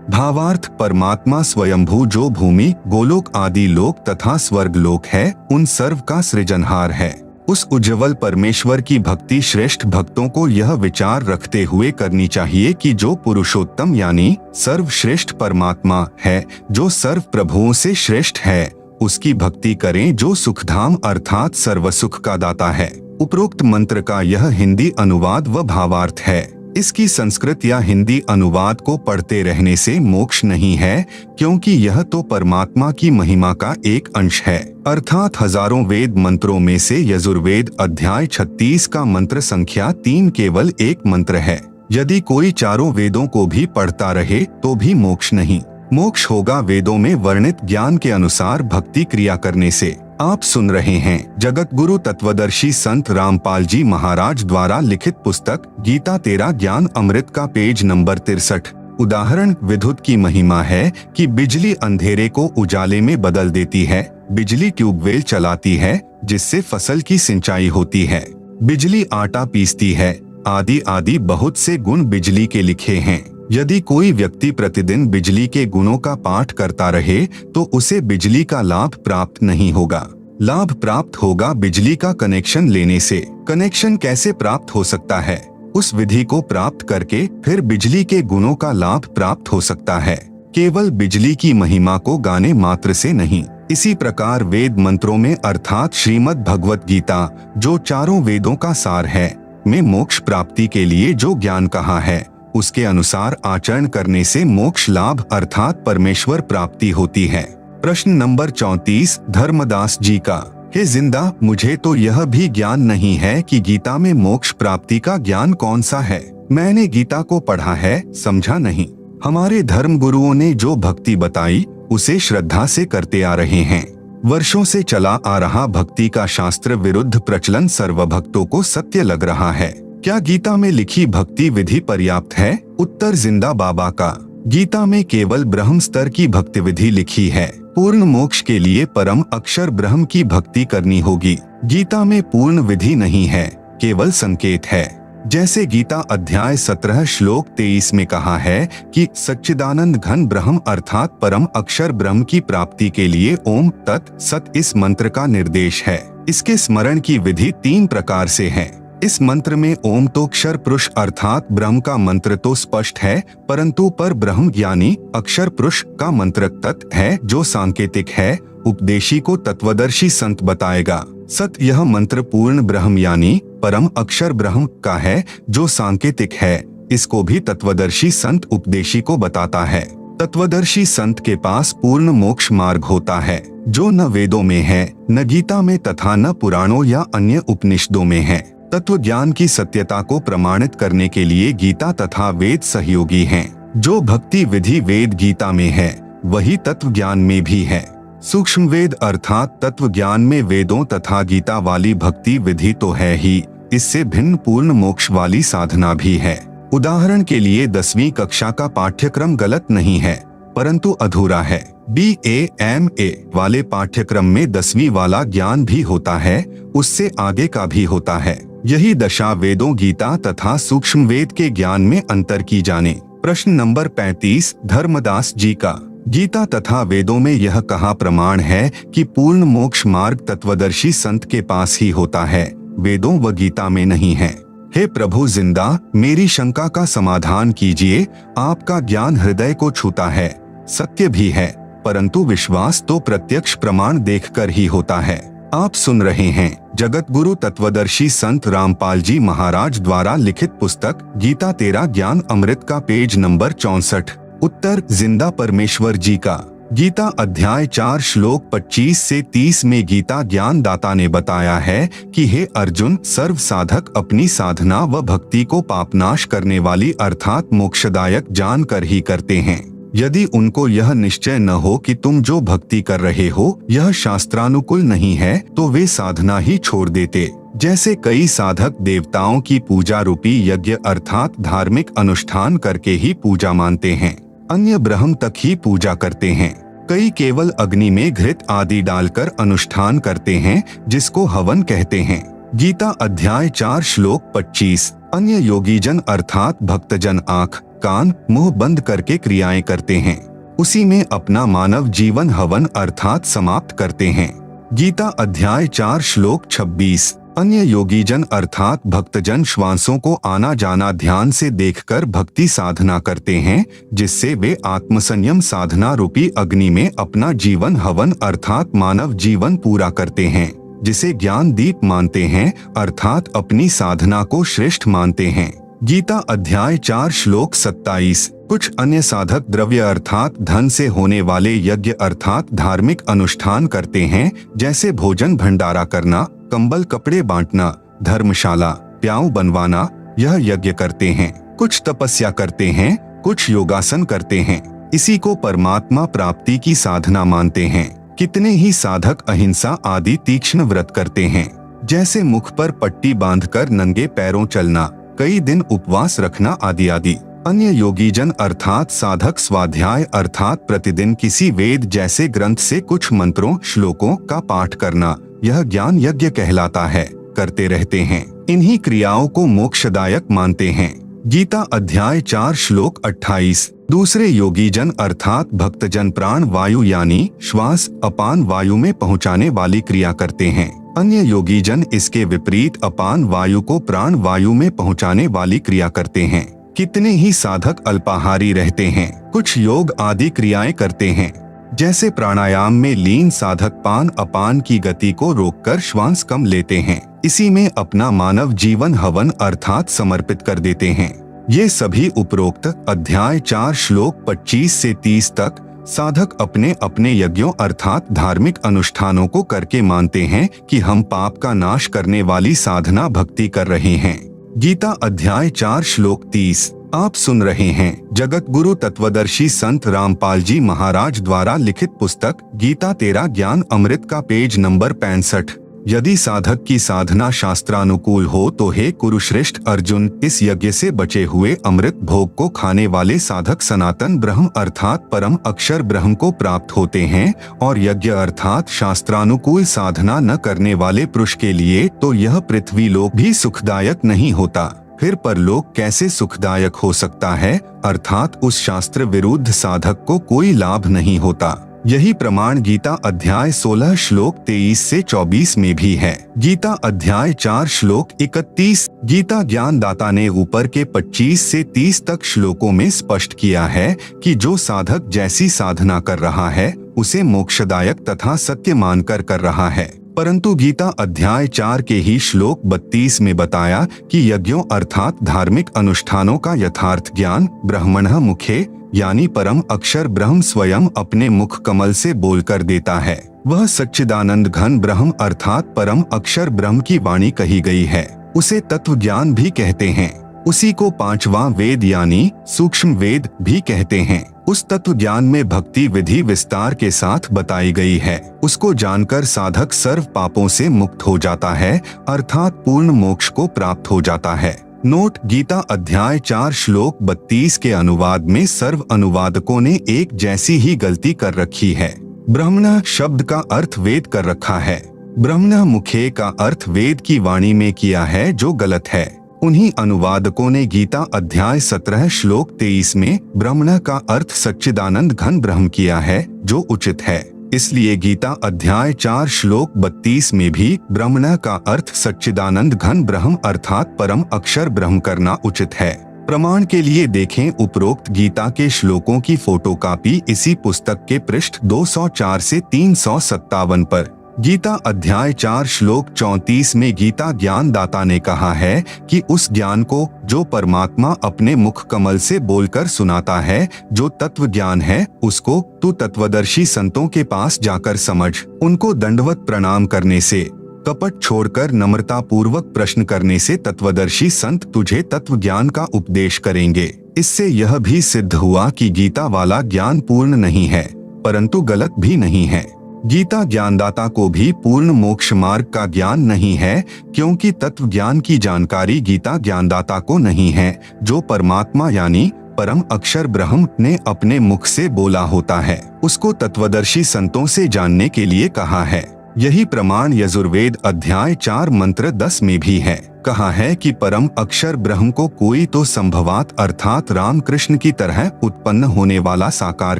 भावार्थ: परमात्मा स्वयंभू जो भूमि, गोलोक आदि लोक तथा स्वर्ग लोक है, उन सर्व का सृजनहार है। उस उज्ज्वल परमेश्वर की भक्ति श्रेष्ठ भक्तों को यह विचार रखते हुए करनी चाहिए कि जो पुरुषोत्तम यानी सर्वश्रेष्ठ परमात्मा है, जो सर्व प्रभुओं से श्रेष्ठ है, उसकी भक्ति करें जो सुखधाम अर्थात सर्व सुख का दाता है। उपरोक्त मंत्र का यह हिंदी अनुवाद व भावार्थ है। इसकी संस्कृत या हिंदी अनुवाद को पढ़ते रहने से मोक्ष नहीं है, क्योंकि यह तो परमात्मा की महिमा का एक अंश है। अर्थात हजारों वेद मंत्रों में से यजुर्वेद अध्याय 36 का मंत्र संख्या 3 केवल एक मंत्र है। यदि कोई चारों वेदों को भी पढ़ता रहे तो भी मोक्ष नहीं। मोक्ष होगा वेदों में वर्णित ज्ञान के अनुसार भक्ति क्रिया करने से। आप सुन रहे हैं जगत गुरु तत्वदर्शी संत रामपाल जी महाराज द्वारा लिखित पुस्तक गीता तेरा ज्ञान अमृत का पेज नंबर 63। उदाहरण: विद्युत की महिमा है कि बिजली अंधेरे को उजाले में बदल देती है, बिजली ट्यूबवेल चलाती है जिससे फसल की सिंचाई होती है, बिजली आटा पीसती है, आदि आदि बहुत से गुण बिजली के लिखे हैं। यदि कोई व्यक्ति प्रतिदिन बिजली के गुणों का पाठ करता रहे तो उसे बिजली का लाभ प्राप्त नहीं होगा। लाभ प्राप्त होगा बिजली का कनेक्शन लेने से। कनेक्शन कैसे प्राप्त हो सकता है? उस विधि को प्राप्त करके फिर बिजली के गुणों का लाभ प्राप्त हो सकता है, केवल बिजली की महिमा को गाने मात्र से नहीं। इसी प्रकार वेद मंत्रों में अर्थात श्रीमद् भगवत गीता, जो चारों वेदों का सार है, में मोक्ष प्राप्ति के लिए जो ज्ञान कहा है, उसके अनुसार आचरण करने से मोक्ष लाभ अर्थात परमेश्वर प्राप्ति होती है। प्रश्न नंबर 34 धर्मदास जी का, हे जिंदा, मुझे तो यह भी ज्ञान नहीं है कि गीता में मोक्ष प्राप्ति का ज्ञान कौन सा है। मैंने गीता को पढ़ा है, समझा नहीं। हमारे धर्म गुरुओं ने जो भक्ति बताई उसे श्रद्धा से करते आ रहे हैं। वर्षों से चला आ रहा भक्ति का शास्त्र विरुद्ध प्रचलन सर्वभक्तों को सत्य लग रहा है। क्या गीता में लिखी भक्ति विधि पर्याप्त है? उत्तर जिंदा बाबा का, गीता में केवल ब्रह्म स्तर की भक्ति विधि लिखी है। पूर्ण मोक्ष के लिए परम अक्षर ब्रह्म की भक्ति करनी होगी। गीता में पूर्ण विधि नहीं है, केवल संकेत है। जैसे गीता अध्याय 17 श्लोक 23 में कहा है कि सच्चिदानंद घन ब्रह्म अर्थात परम अक्षर ब्रह्म की प्राप्ति के लिए ओम तत् सत इस मंत्र का निर्देश है। इसके स्मरण की विधि 3 प्रकार से है। इस मंत्र में ओम तो अक्षर पुरुष अर्थात ब्रह्म का मंत्र तो स्पष्ट है, परंतु पर ब्रह्म ज्ञानी अक्षर पुरुष का मंत्र तत् है जो सांकेतिक है, उपदेशी को तत्वदर्शी संत बताएगा। सत यह मंत्र पूर्ण ब्रह्म यानी परम अक्षर ब्रह्म का है जो सांकेतिक है, इसको भी तत्वदर्शी संत उपदेशी को बताता है। तत्वदर्शी संत के पास पूर्ण मोक्ष मार्ग होता है, जो न वेदों में है, न गीता में तथा न पुराणों या अन्य उपनिषदों में है। तत्व ज्ञान की सत्यता को प्रमाणित करने के लिए गीता तथा वेद सहयोगी हैं। जो भक्ति विधि वेद गीता में है, वही तत्व ज्ञान में भी है। सूक्ष्म वेद अर्थात तत्व ज्ञान में वेदों तथा गीता वाली भक्ति विधि तो है ही, इससे भिन्न पूर्ण मोक्ष वाली साधना भी है। उदाहरण के लिए 10वीं कक्षा का पाठ्यक्रम गलत नहीं है, परंतु अधूरा है। BA-MA वाले पाठ्यक्रम में 10वीं वाला ज्ञान भी होता है, उससे आगे का भी होता है। यही दशा वेदों गीता तथा सूक्ष्म वेद के ज्ञान में अंतर की जाने। प्रश्न नंबर 35 धर्मदास जी का, गीता तथा वेदों में यह कहा प्रमाण है कि पूर्ण मोक्ष मार्ग तत्वदर्शी संत के पास ही होता है, वेदों व गीता में नहीं है। हे प्रभु जिंदा, मेरी शंका का समाधान कीजिए। आपका ज्ञान हृदय को छूता है, सत्य भी है, परंतु विश्वास तो प्रत्यक्ष प्रमाण देखकर ही होता है। आप सुन रहे हैं जगत गुरु तत्वदर्शी संत रामपाल जी महाराज द्वारा लिखित पुस्तक गीता तेरा ज्ञान अमृत का पेज नंबर 64। उत्तर जिंदा परमेश्वर जी का, गीता अध्याय 4 श्लोक 25 से 30 में गीता ज्ञान दाता ने बताया है कि हे अर्जुन, सर्व साधक अपनी साधना व भक्ति को पापनाश करने वाली अर्थात मोक्षदायक जानकर ही करते हैं। यदि उनको यह निश्चय न हो कि तुम जो भक्ति कर रहे हो यह शास्त्रानुकूल नहीं है, तो वे साधना ही छोड़ देते। जैसे कई साधक देवताओं की पूजा रूपी यज्ञ अर्थात धार्मिक अनुष्ठान करके ही पूजा मानते हैं, अन्य ब्रह्म तक ही पूजा करते हैं। कई केवल अग्नि में घृत आदि डालकर अनुष्ठान करते हैं, जिसको हवन कहते हैं। गीता अध्याय 4 श्लोक 25। अन्य योगीजन अर्थात भक्तजन आँख कान मुंह बंद करके क्रियाएं करते हैं, उसी में अपना मानव जीवन हवन अर्थात समाप्त करते हैं। गीता अध्याय 4 श्लोक 26। अन्य योगीजन अर्थात भक्तजन श्वासों को आना जाना ध्यान से देखकर भक्ति साधना करते हैं, जिससे वे आत्मसंयम साधना रूपी अग्नि में अपना जीवन हवन अर्थात मानव जीवन पूरा करते हैं, जिसे ज्ञान दीप मानते हैं अर्थात अपनी साधना को श्रेष्ठ मानते हैं। गीता अध्याय 4 श्लोक 27। कुछ अन्य साधक द्रव्य अर्थात धन से होने वाले यज्ञ अर्थात धार्मिक अनुष्ठान करते हैं, जैसे भोजन भंडारा करना, कंबल कपड़े बांटना, धर्मशाला प्याऊ बनवाना, यह यज्ञ करते हैं। कुछ तपस्या करते हैं, कुछ योगासन करते हैं, इसी को परमात्मा प्राप्ति की साधना मानते हैं। कितने ही साधक अहिंसा आदि तीक्ष्ण व्रत करते हैं, जैसे मुख पर पट्टी बांधकर नंगे पैरों चलना, कई दिन उपवास रखना आदि आदि। अन्य योगीजन अर्थात साधक स्वाध्याय अर्थात प्रतिदिन किसी वेद जैसे ग्रंथ से कुछ मंत्रों श्लोकों का पाठ करना, यह ज्ञान यज्ञ कहलाता है, करते रहते हैं। इन्हीं क्रियाओं को मोक्षदायक मानते हैं। गीता अध्याय 4 श्लोक 28। दूसरे योगी जन अर्थात भक्तजन प्राण वायु यानी श्वास अपान वायु में पहुंचाने वाली क्रिया करते हैं। अन्य योगी जन इसके विपरीत अपान वायु को प्राण वायु में पहुंचाने वाली क्रिया करते हैं। कितने ही साधक अल्पाहारी रहते हैं, कुछ योग आदि क्रियाएं करते हैं। जैसे प्राणायाम में लीन साधक पान अपान की गति को रोककर श्वास कम लेते हैं, इसी में अपना मानव जीवन हवन अर्थात समर्पित कर देते हैं। ये सभी उपरोक्त अध्याय 4 श्लोक 25 से 30 तक साधक अपने अपने यज्ञों अर्थात धार्मिक अनुष्ठानों को करके मानते हैं कि हम पाप का नाश करने वाली साधना भक्ति कर रहे हैं। गीता अध्याय 4 श्लोक 30। आप सुन रहे हैं जगत गुरु तत्वदर्शी संत रामपाल जी महाराज द्वारा लिखित पुस्तक गीता तेरा ज्ञान अमृत का पेज नंबर 65। यदि साधक की साधना शास्त्रानुकूल हो तो हे कुरुश्रेष्ठ अर्जुन, इस यज्ञ से बचे हुए अमृत भोग को खाने वाले साधक सनातन ब्रह्म अर्थात परम अक्षर ब्रह्म को प्राप्त होते हैं। और यज्ञ अर्थात शास्त्रानुकूल साधना न करने वाले पुरुष के लिए तो यह पृथ्वी लोक भी सुखदायक नहीं होता। फिर परलोक कैसे सुखदायक हो सकता है, अर्थात उस शास्त्र विरुद्ध साधक को कोई लाभ नहीं होता। यही प्रमाण गीता अध्याय 16 श्लोक 23 से 24 में भी है। गीता अध्याय 4 श्लोक 31। गीता ज्ञान दाता ने ऊपर के 25 से 30 तक श्लोकों में स्पष्ट किया है कि जो साधक जैसी साधना कर रहा है उसे मोक्षदायक तथा सत्य मानकर कर रहा है। परंतु गीता अध्याय 4 के ही श्लोक 32 में बताया कि यज्ञों अर्थात धार्मिक अनुष्ठानों का यथार्थ ज्ञान ब्रह्मणः मुखे यानी परम अक्षर ब्रह्म स्वयं अपने मुख कमल से बोलकर देता है। वह सच्चिदानंद घन ब्रह्म अर्थात परम अक्षर ब्रह्म की वाणी कही गई है। उसे तत्व ज्ञान भी कहते हैं। उसी को 5वां वेद यानी सूक्ष्म वेद भी कहते हैं। उस तत्व ज्ञान में भक्ति विधि विस्तार के साथ बताई गई है। उसको जानकर साधक सर्व पापों से मुक्त हो जाता है अर्थात पूर्ण मोक्ष को प्राप्त हो जाता है। नोट: गीता अध्याय 4 श्लोक 32 के अनुवाद में सर्व अनुवादकों ने एक जैसी ही गलती कर रखी है। ब्रह्मणः शब्द का अर्थ वेद कर रखा है। ब्रह्मणः मुखे का अर्थ वेद की वाणी में किया है, जो गलत है। उन्हीं अनुवादकों ने गीता अध्याय 17 श्लोक 23 में ब्रह्मणः का अर्थ सच्चिदानंद घन ब्रह्म किया है, जो उचित है। इसलिए गीता अध्याय 4 श्लोक 32 में भी ब्रह्मणः का अर्थ सच्चिदानंद घन ब्रह्म अर्थात परम अक्षर ब्रह्म करना उचित है। प्रमाण के लिए देखें उपरोक्त गीता के श्लोकों की फोटोकॉपी इसी पुस्तक के पृष्ठ 204 से 357 पर। गीता अध्याय 4 श्लोक 34 में गीता ज्ञान दाता ने कहा है कि उस ज्ञान को जो परमात्मा अपने मुख कमल से बोलकर सुनाता है, जो तत्व ज्ञान है, उसको तू तत्वदर्शी संतों के पास जाकर समझ। उनको दंडवत प्रणाम करने से, कपट छोड़कर नम्रता पूर्वक प्रश्न करने से तत्वदर्शी संत तुझे तत्व ज्ञान का उपदेश करेंगे। इससे यह भी सिद्ध हुआ कि गीता वाला ज्ञान पूर्ण नहीं है, परंतु गलत भी नहीं है। गीता ज्ञानदाता को भी पूर्ण मोक्ष मार्ग का ज्ञान नहीं है, क्योंकि तत्व ज्ञान की जानकारी गीता ज्ञानदाता को नहीं है, जो परमात्मा यानी परम अक्षर ब्रह्म ने अपने मुख से बोला होता है। उसको तत्वदर्शी संतों से जानने के लिए कहा है। यही प्रमाण यजुर्वेद अध्याय 4 मंत्र 10 में भी है। कहा है कि परम अक्षर ब्रह्म को कोई तो संभवात अर्थात राम कृष्ण की तरह उत्पन्न होने वाला साकार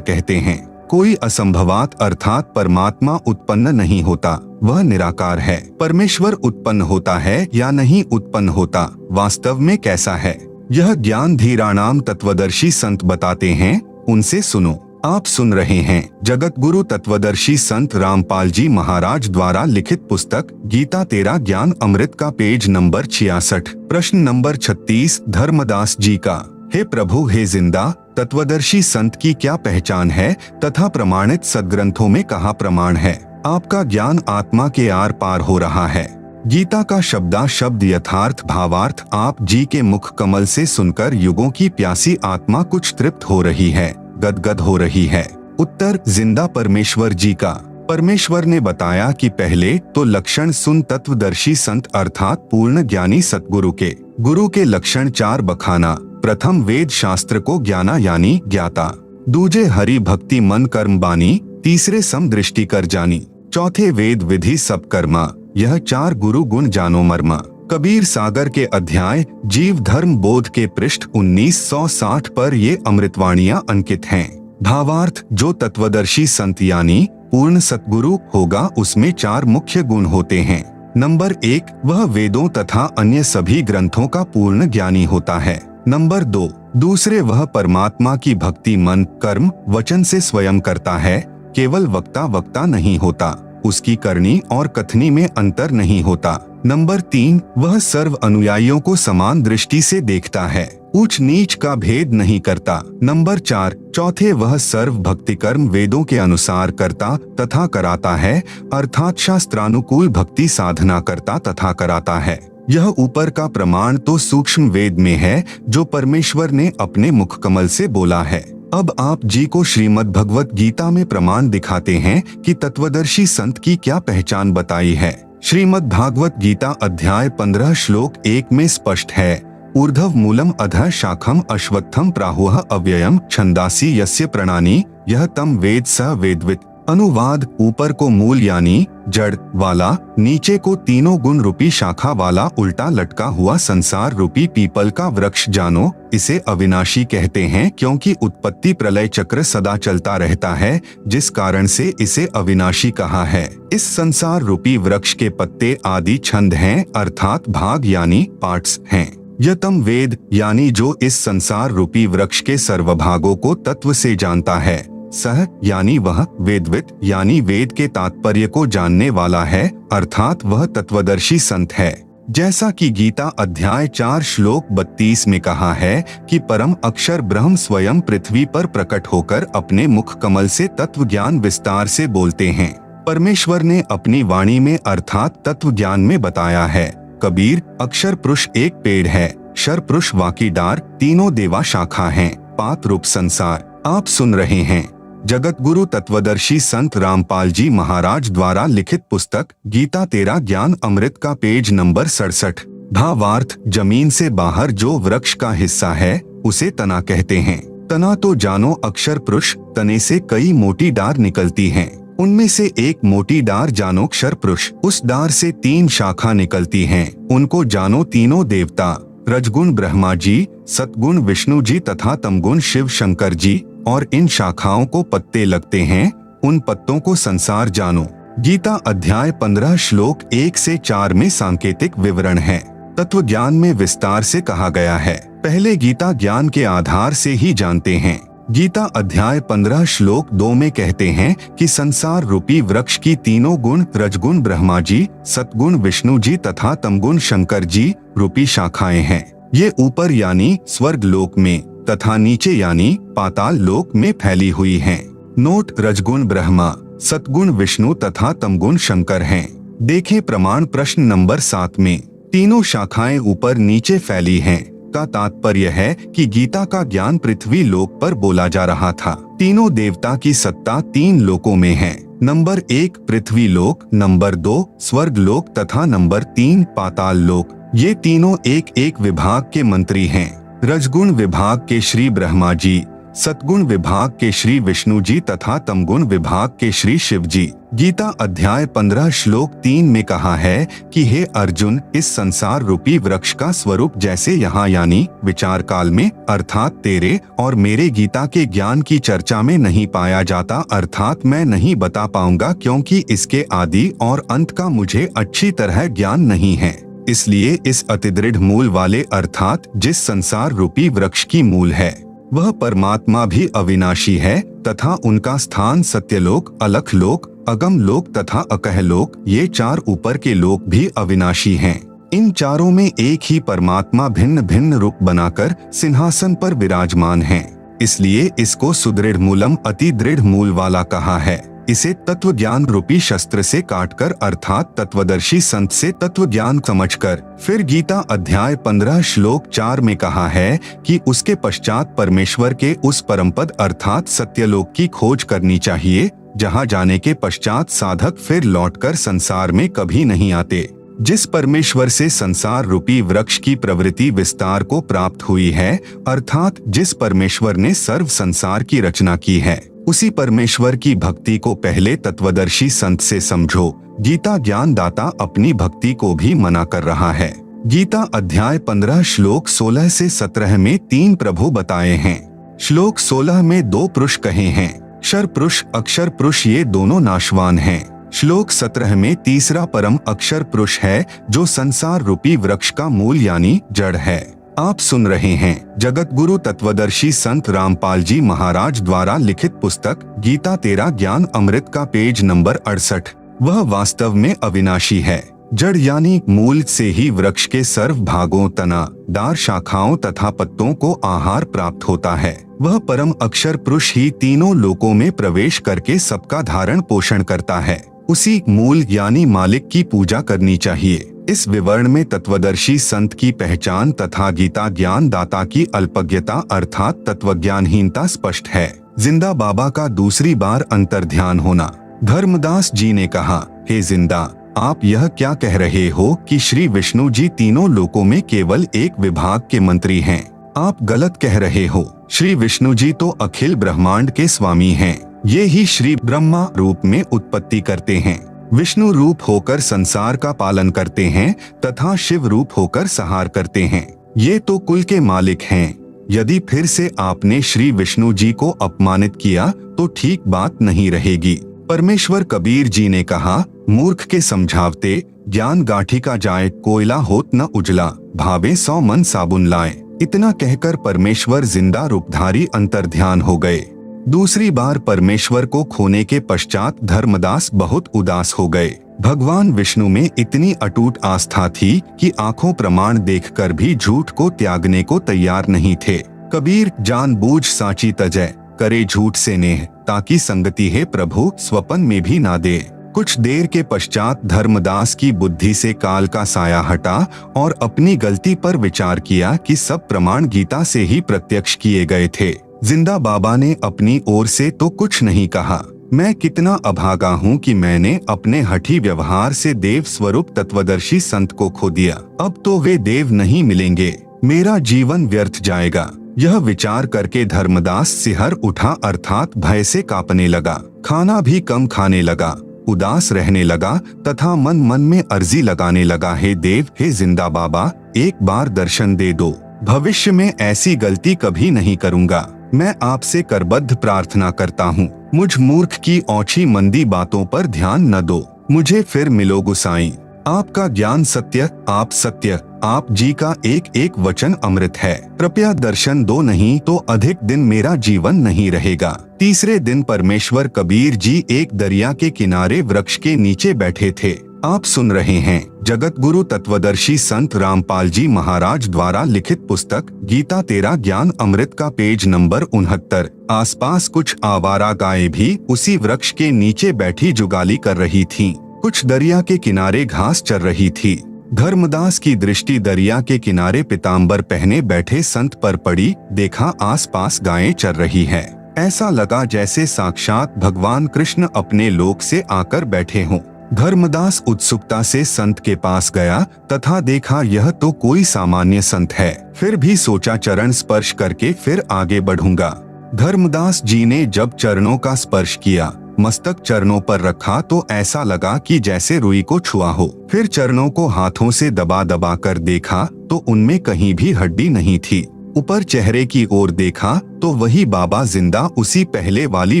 कहते हैं, कोई असंभवात अर्थात परमात्मा उत्पन्न नहीं होता, वह निराकार है। परमेश्वर उत्पन्न होता है या नहीं उत्पन्न होता, वास्तव में कैसा है, यह ज्ञान धीराणाम तत्वदर्शी संत बताते हैं, उनसे सुनो। आप सुन रहे हैं जगत गुरु तत्वदर्शी संत रामपाल जी महाराज द्वारा लिखित पुस्तक गीता तेरा ज्ञान अमृत का पेज नंबर 66। प्रश्न नंबर 36 धर्मदास जी का। हे प्रभु, हे जिंदा तत्वदर्शी संत की क्या पहचान है तथा प्रमाणित सदग्रंथों में कहाँ प्रमाण है? आपका ज्ञान आत्मा के आर पार हो रहा है। गीता का शब्दा शब्द यथार्थ भावार्थ आप जी के मुख कमल से सुनकर युगों की प्यासी आत्मा कुछ तृप्त हो रही है, गदगद हो रही है। उत्तर जिंदा परमेश्वर जी का। परमेश्वर ने बताया कि पहले तो लक्षण सुन तत्वदर्शी संत अर्थात पूर्ण ज्ञानी सतगुरु के। गुरु के लक्षण 4 बखाना। प्रथम वेद शास्त्र को ज्ञाना यानी ज्ञाता, दूजे हरि भक्ति मन कर्म बानी, तीसरे सम दृष्टि कर जानी, चौथे वेद विधि सब कर्मा, यह 4 गुरु गुण जानो मर्मा। कबीर सागर के अध्याय जीव धर्म बोध के पृष्ठ 1960 पर ये अमृतवाणियां अंकित हैं। भावार्थ, जो तत्वदर्शी संत यानी पूर्ण सतगुरु होगा उसमें 4 मुख्य गुण होते हैं। नंबर 1, वह वेदों तथा अन्य सभी ग्रंथों का पूर्ण ज्ञानी होता है। नंबर 2, दूसरे वह परमात्मा की भक्ति मन, कर्म, वचन से स्वयं करता है, केवल वक्ता नहीं होता, उसकी करनी और कथनी में अंतर नहीं होता। नंबर 3, वह सर्व अनुयायियों को समान दृष्टि से देखता है, ऊंच नीच का भेद नहीं करता। नंबर 4, चौथे वह सर्व भक्ति कर्म वेदों के अनुसार करता तथा कराता है, अर्थात शास्त्रानुकूल भक्ति साधना करता तथा कराता है। यह ऊपर का प्रमाण तो सूक्ष्म वेद में है जो परमेश्वर ने अपने मुख कमल से बोला है। अब आप जी को श्रीमद् भगवत गीता में प्रमाण दिखाते हैं कि तत्वदर्शी संत की क्या पहचान बताई है। श्रीमद् भागवत गीता अध्याय 15 श्लोक 1 में स्पष्ट है, ऊर्ध्व मूलम अधः शाखम अश्वत्थम प्राहुः अव्ययम छंदासी यस्य प्रणानी यह तम वेद स वेदवित्। अनुवाद, ऊपर को मूल यानी जड़ वाला, नीचे को तीनों गुण रूपी शाखा वाला उल्टा लटका हुआ संसार रूपी पीपल का वृक्ष जानो। इसे अविनाशी कहते हैं क्योंकि उत्पत्ति प्रलय चक्र सदा चलता रहता है, जिस कारण से इसे अविनाशी कहा है। इस संसार रूपी वृक्ष के पत्ते आदि छंद हैं, अर्थात भाग यानी पार्ट्स हैं। यह तम वेद यानी जो इस संसार रूपी वृक्ष के सर्वभागों को तत्व से जानता है। सह यानी वह, वेदवित यानी वेद के तात्पर्य को जानने वाला है, अर्थात वह तत्वदर्शी संत है। जैसा कि गीता अध्याय 4 श्लोक 32 में कहा है कि परम अक्षर ब्रह्म स्वयं पृथ्वी पर प्रकट होकर अपने मुख कमल से तत्व ज्ञान विस्तार से बोलते हैं। परमेश्वर ने अपनी वाणी में अर्थात तत्व ज्ञान में बताया है। कबीर, अक्षर पुरुष एक पेड़ है, शर पुरुष वाकी डार, तीनों देवा शाखा हैं, पात रूप संसार। आप सुन रहे हैं जगत गुरु तत्वदर्शी संत रामपाल जी महाराज द्वारा लिखित पुस्तक गीता तेरा ज्ञान अमृत का पेज नंबर 67। भावार्थ, जमीन से बाहर जो वृक्ष का हिस्सा है उसे तना कहते हैं। तना तो जानो अक्षर पुरुष, तने से कई मोटी डार निकलती हैं। उनमें से एक मोटी डार जानो अक्षर पुरुष, उस डार से 3 शाखा निकलती हैं, उनको जानो तीनों देवता, रजगुण ब्रह्मा जी, सतगुण विष्णु जी तथा तमगुण शिव शंकर जी, और इन शाखाओं को पत्ते लगते हैं, उन पत्तों को संसार जानो। गीता अध्याय 15 श्लोक 1 से 4 में सांकेतिक विवरण है। तत्व ज्ञान में विस्तार से कहा गया है। पहले गीता ज्ञान के आधार से ही जानते हैं। गीता अध्याय 15 श्लोक 2 में कहते हैं कि संसार रूपी वृक्ष की तीनों गुण रजगुण ब्रह्मा जी, सतगुण विष्णु जी तथा तमगुण शंकर जी रूपी शाखाएं हैं। ये ऊपर यानी स्वर्ग लोक में तथा नीचे यानी पाताल लोक में फैली हुई हैं। नोट, रजगुण ब्रह्मा, सतगुण विष्णु तथा तमगुण शंकर हैं। देखें प्रमाण प्रश्न नंबर 7 में। तीनों शाखाएं ऊपर नीचे फैली हैं का तात्पर्य है कि गीता का ज्ञान पृथ्वी लोक पर बोला जा रहा था। तीनों देवता की सत्ता 3 लोकों में है। नंबर 1 पृथ्वी लोक, नंबर 2 स्वर्ग लोक तथा नंबर 3 पाताल लोक। ये तीनों एक एक विभाग के मंत्री हैं। रजगुण विभाग के श्री ब्रह्मा जी, सतगुण विभाग के श्री विष्णु जी तथा तमगुण विभाग के श्री शिव जी। गीता अध्याय 15 श्लोक 3 में कहा है कि हे अर्जुन, इस संसार रूपी वृक्ष का स्वरूप जैसे यहाँ यानी विचार काल में अर्थात तेरे और मेरे गीता के ज्ञान की चर्चा में नहीं पाया जाता, अर्थात मैं नहीं बता पाऊंगा क्योंकि इसके आदि और अंत का मुझे अच्छी तरह ज्ञान नहीं है। इसलिए इस अतिदृढ़ मूल वाले अर्थात जिस संसार रूपी वृक्ष की मूल है वह परमात्मा भी अविनाशी है तथा उनका स्थान सत्यलोक, अलख लोक, अगम लोक तथा अकह लोक, ये 4 ऊपर के लोक भी अविनाशी हैं। इन चारों में एक ही परमात्मा भिन्न भिन्न रूप बनाकर सिंहासन पर विराजमान है। इसलिए इसको सुदृढ़ मूलम अति दृढ़ मूल वाला कहा है। इसे तत्व ज्ञान रूपी शस्त्र से काटकर अर्थात तत्वदर्शी संत से तत्व ज्ञान समझकर फिर गीता अध्याय 15 श्लोक 4 में कहा है कि उसके पश्चात परमेश्वर के उस परमपद अर्थात सत्यलोक की खोज करनी चाहिए, जहां जाने के पश्चात साधक फिर लौटकर संसार में कभी नहीं आते। जिस परमेश्वर से संसार रूपी वृक्ष की प्रवृत्ति विस्तार को प्राप्त हुई है, अर्थात जिस परमेश्वर ने सर्व संसार की रचना की है, उसी परमेश्वर की भक्ति को पहले तत्वदर्शी संत से समझो। गीता ज्ञान दाता अपनी भक्ति को भी मना कर रहा है। गीता अध्याय 15 श्लोक 16 से 17 में 3 प्रभु बताए हैं। श्लोक 16 में 2 पुरुष कहे हैं, क्षर पुरुष अक्षर पुरुष, ये दोनों नाशवान हैं। श्लोक 17 में तीसरा परम अक्षर पुरुष है जो संसार रूपी वृक्ष का मूल यानी जड़ है। आप सुन रहे हैं जगत गुरु तत्वदर्शी संत रामपाल जी महाराज द्वारा लिखित पुस्तक गीता तेरा ज्ञान अमृत का पेज नंबर 68। वह वास्तव में अविनाशी है। जड़ यानी मूल से ही वृक्ष के सर्व भागों, तना, डार, शाखाओं तथा पत्तों को आहार प्राप्त होता है। वह परम अक्षर पुरुष ही तीनों लोकों में प्रवेश करके सबका धारण पोषण करता है। उसी मूल यानी मालिक की पूजा करनी चाहिए। इस विवरण में तत्वदर्शी संत की पहचान तथा गीता ज्ञान दाता की अल्पज्ञता अर्थात तत्वज्ञानहीनता स्पष्ट है। जिंदा बाबा का दूसरी बार अंतर्ध्यान होना। धर्मदास जी ने कहा, हे जिंदा, आप यह क्या कह रहे हो कि श्री विष्णु जी तीनों लोकों में केवल एक विभाग के मंत्री हैं? आप गलत कह रहे हो। श्री विष्णु जी तो अखिल ब्रह्मांड के स्वामी हैं। ये ही श्री ब्रह्मा रूप में उत्पत्ति करते हैं, विष्णु रूप होकर संसार का पालन करते हैं तथा शिव रूप होकर संहार करते हैं। ये तो कुल के मालिक हैं। यदि फिर से आपने श्री विष्णु जी को अपमानित किया तो ठीक बात नहीं रहेगी। परमेश्वर कबीर जी ने कहा, मूर्ख के समझावते ज्ञान गाठी का जाए, कोयला होत न उजला, भावे 100 मन साबुन लाए। इतना कहकर परमेश्वर जिंदा रूपधारी अंतर्ध्यान हो गए। दूसरी बार परमेश्वर को खोने के पश्चात धर्मदास बहुत उदास हो गए। भगवान विष्णु में इतनी अटूट आस्था थी कि आंखों प्रमाण देखकर भी झूठ को त्यागने को तैयार नहीं थे। कबीर जानबूझ साची तजय, करे झूठ से नेह, ताकि संगति है प्रभु स्वपन में भी ना दे। कुछ देर के पश्चात धर्मदास की बुद्धि से काल का साया हटा और अपनी गलती पर विचार किया कि सब प्रमाण गीता से ही प्रत्यक्ष किए गए थे। जिंदा बाबा ने अपनी ओर से तो कुछ नहीं कहा। मैं कितना अभागा हूँ कि मैंने अपने हठी व्यवहार से देव स्वरूप तत्वदर्शी संत को खो दिया। अब तो वे देव नहीं मिलेंगे, मेरा जीवन व्यर्थ जाएगा। यह विचार करके धर्मदास सिहर उठा अर्थात भय से कांपने लगा। खाना भी कम खाने लगा, उदास रहने लगा तथा मन मन में अर्जी लगाने लगा, हे देव, हे जिंदा बाबा, एक बार दर्शन दे दो। भविष्य में ऐसी गलती कभी नहीं करूँगा। मैं आपसे करबद्ध प्रार्थना करता हूँ। मुझ मूर्ख की औछी मंदी बातों पर ध्यान न दो। मुझे फिर मिलो गुसाई। आपका ज्ञान सत्य, आप सत्य, आप जी का एक एक वचन अमृत है। कृपया दर्शन दो, नहीं तो अधिक दिन मेरा जीवन नहीं रहेगा। तीसरे दिन परमेश्वर कबीर जी एक दरिया के किनारे वृक्ष के नीचे बैठे थे। आप सुन रहे हैं जगत गुरु तत्वदर्शी संत रामपाल जी महाराज द्वारा लिखित पुस्तक गीता तेरा ज्ञान अमृत का पेज नंबर 69। आसपास कुछ आवारा गायें भी उसी वृक्ष के नीचे बैठी जुगाली कर रही थीं। कुछ दरिया के किनारे घास चर रही थी। धर्मदास की दृष्टि दरिया के किनारे पीताम्बर पहने बैठे संत पर पड़ी। देखा आसपास गायें चर रही है। ऐसा लगा जैसे साक्षात भगवान कृष्ण अपने लोक से आकर बैठे हों। धर्मदास उत्सुकता से संत के पास गया तथा देखा यह तो कोई सामान्य संत है। फिर भी सोचा चरण स्पर्श करके फिर आगे बढ़ूंगा। धर्मदास जी ने जब चरणों का स्पर्श किया, मस्तक चरणों पर रखा तो ऐसा लगा कि जैसे रुई को छुआ हो। फिर चरणों को हाथों से दबा दबा कर देखा तो उनमें कहीं भी हड्डी नहीं थी। ऊपर चेहरे की ओर देखा तो वही बाबा जिंदा उसी पहले वाली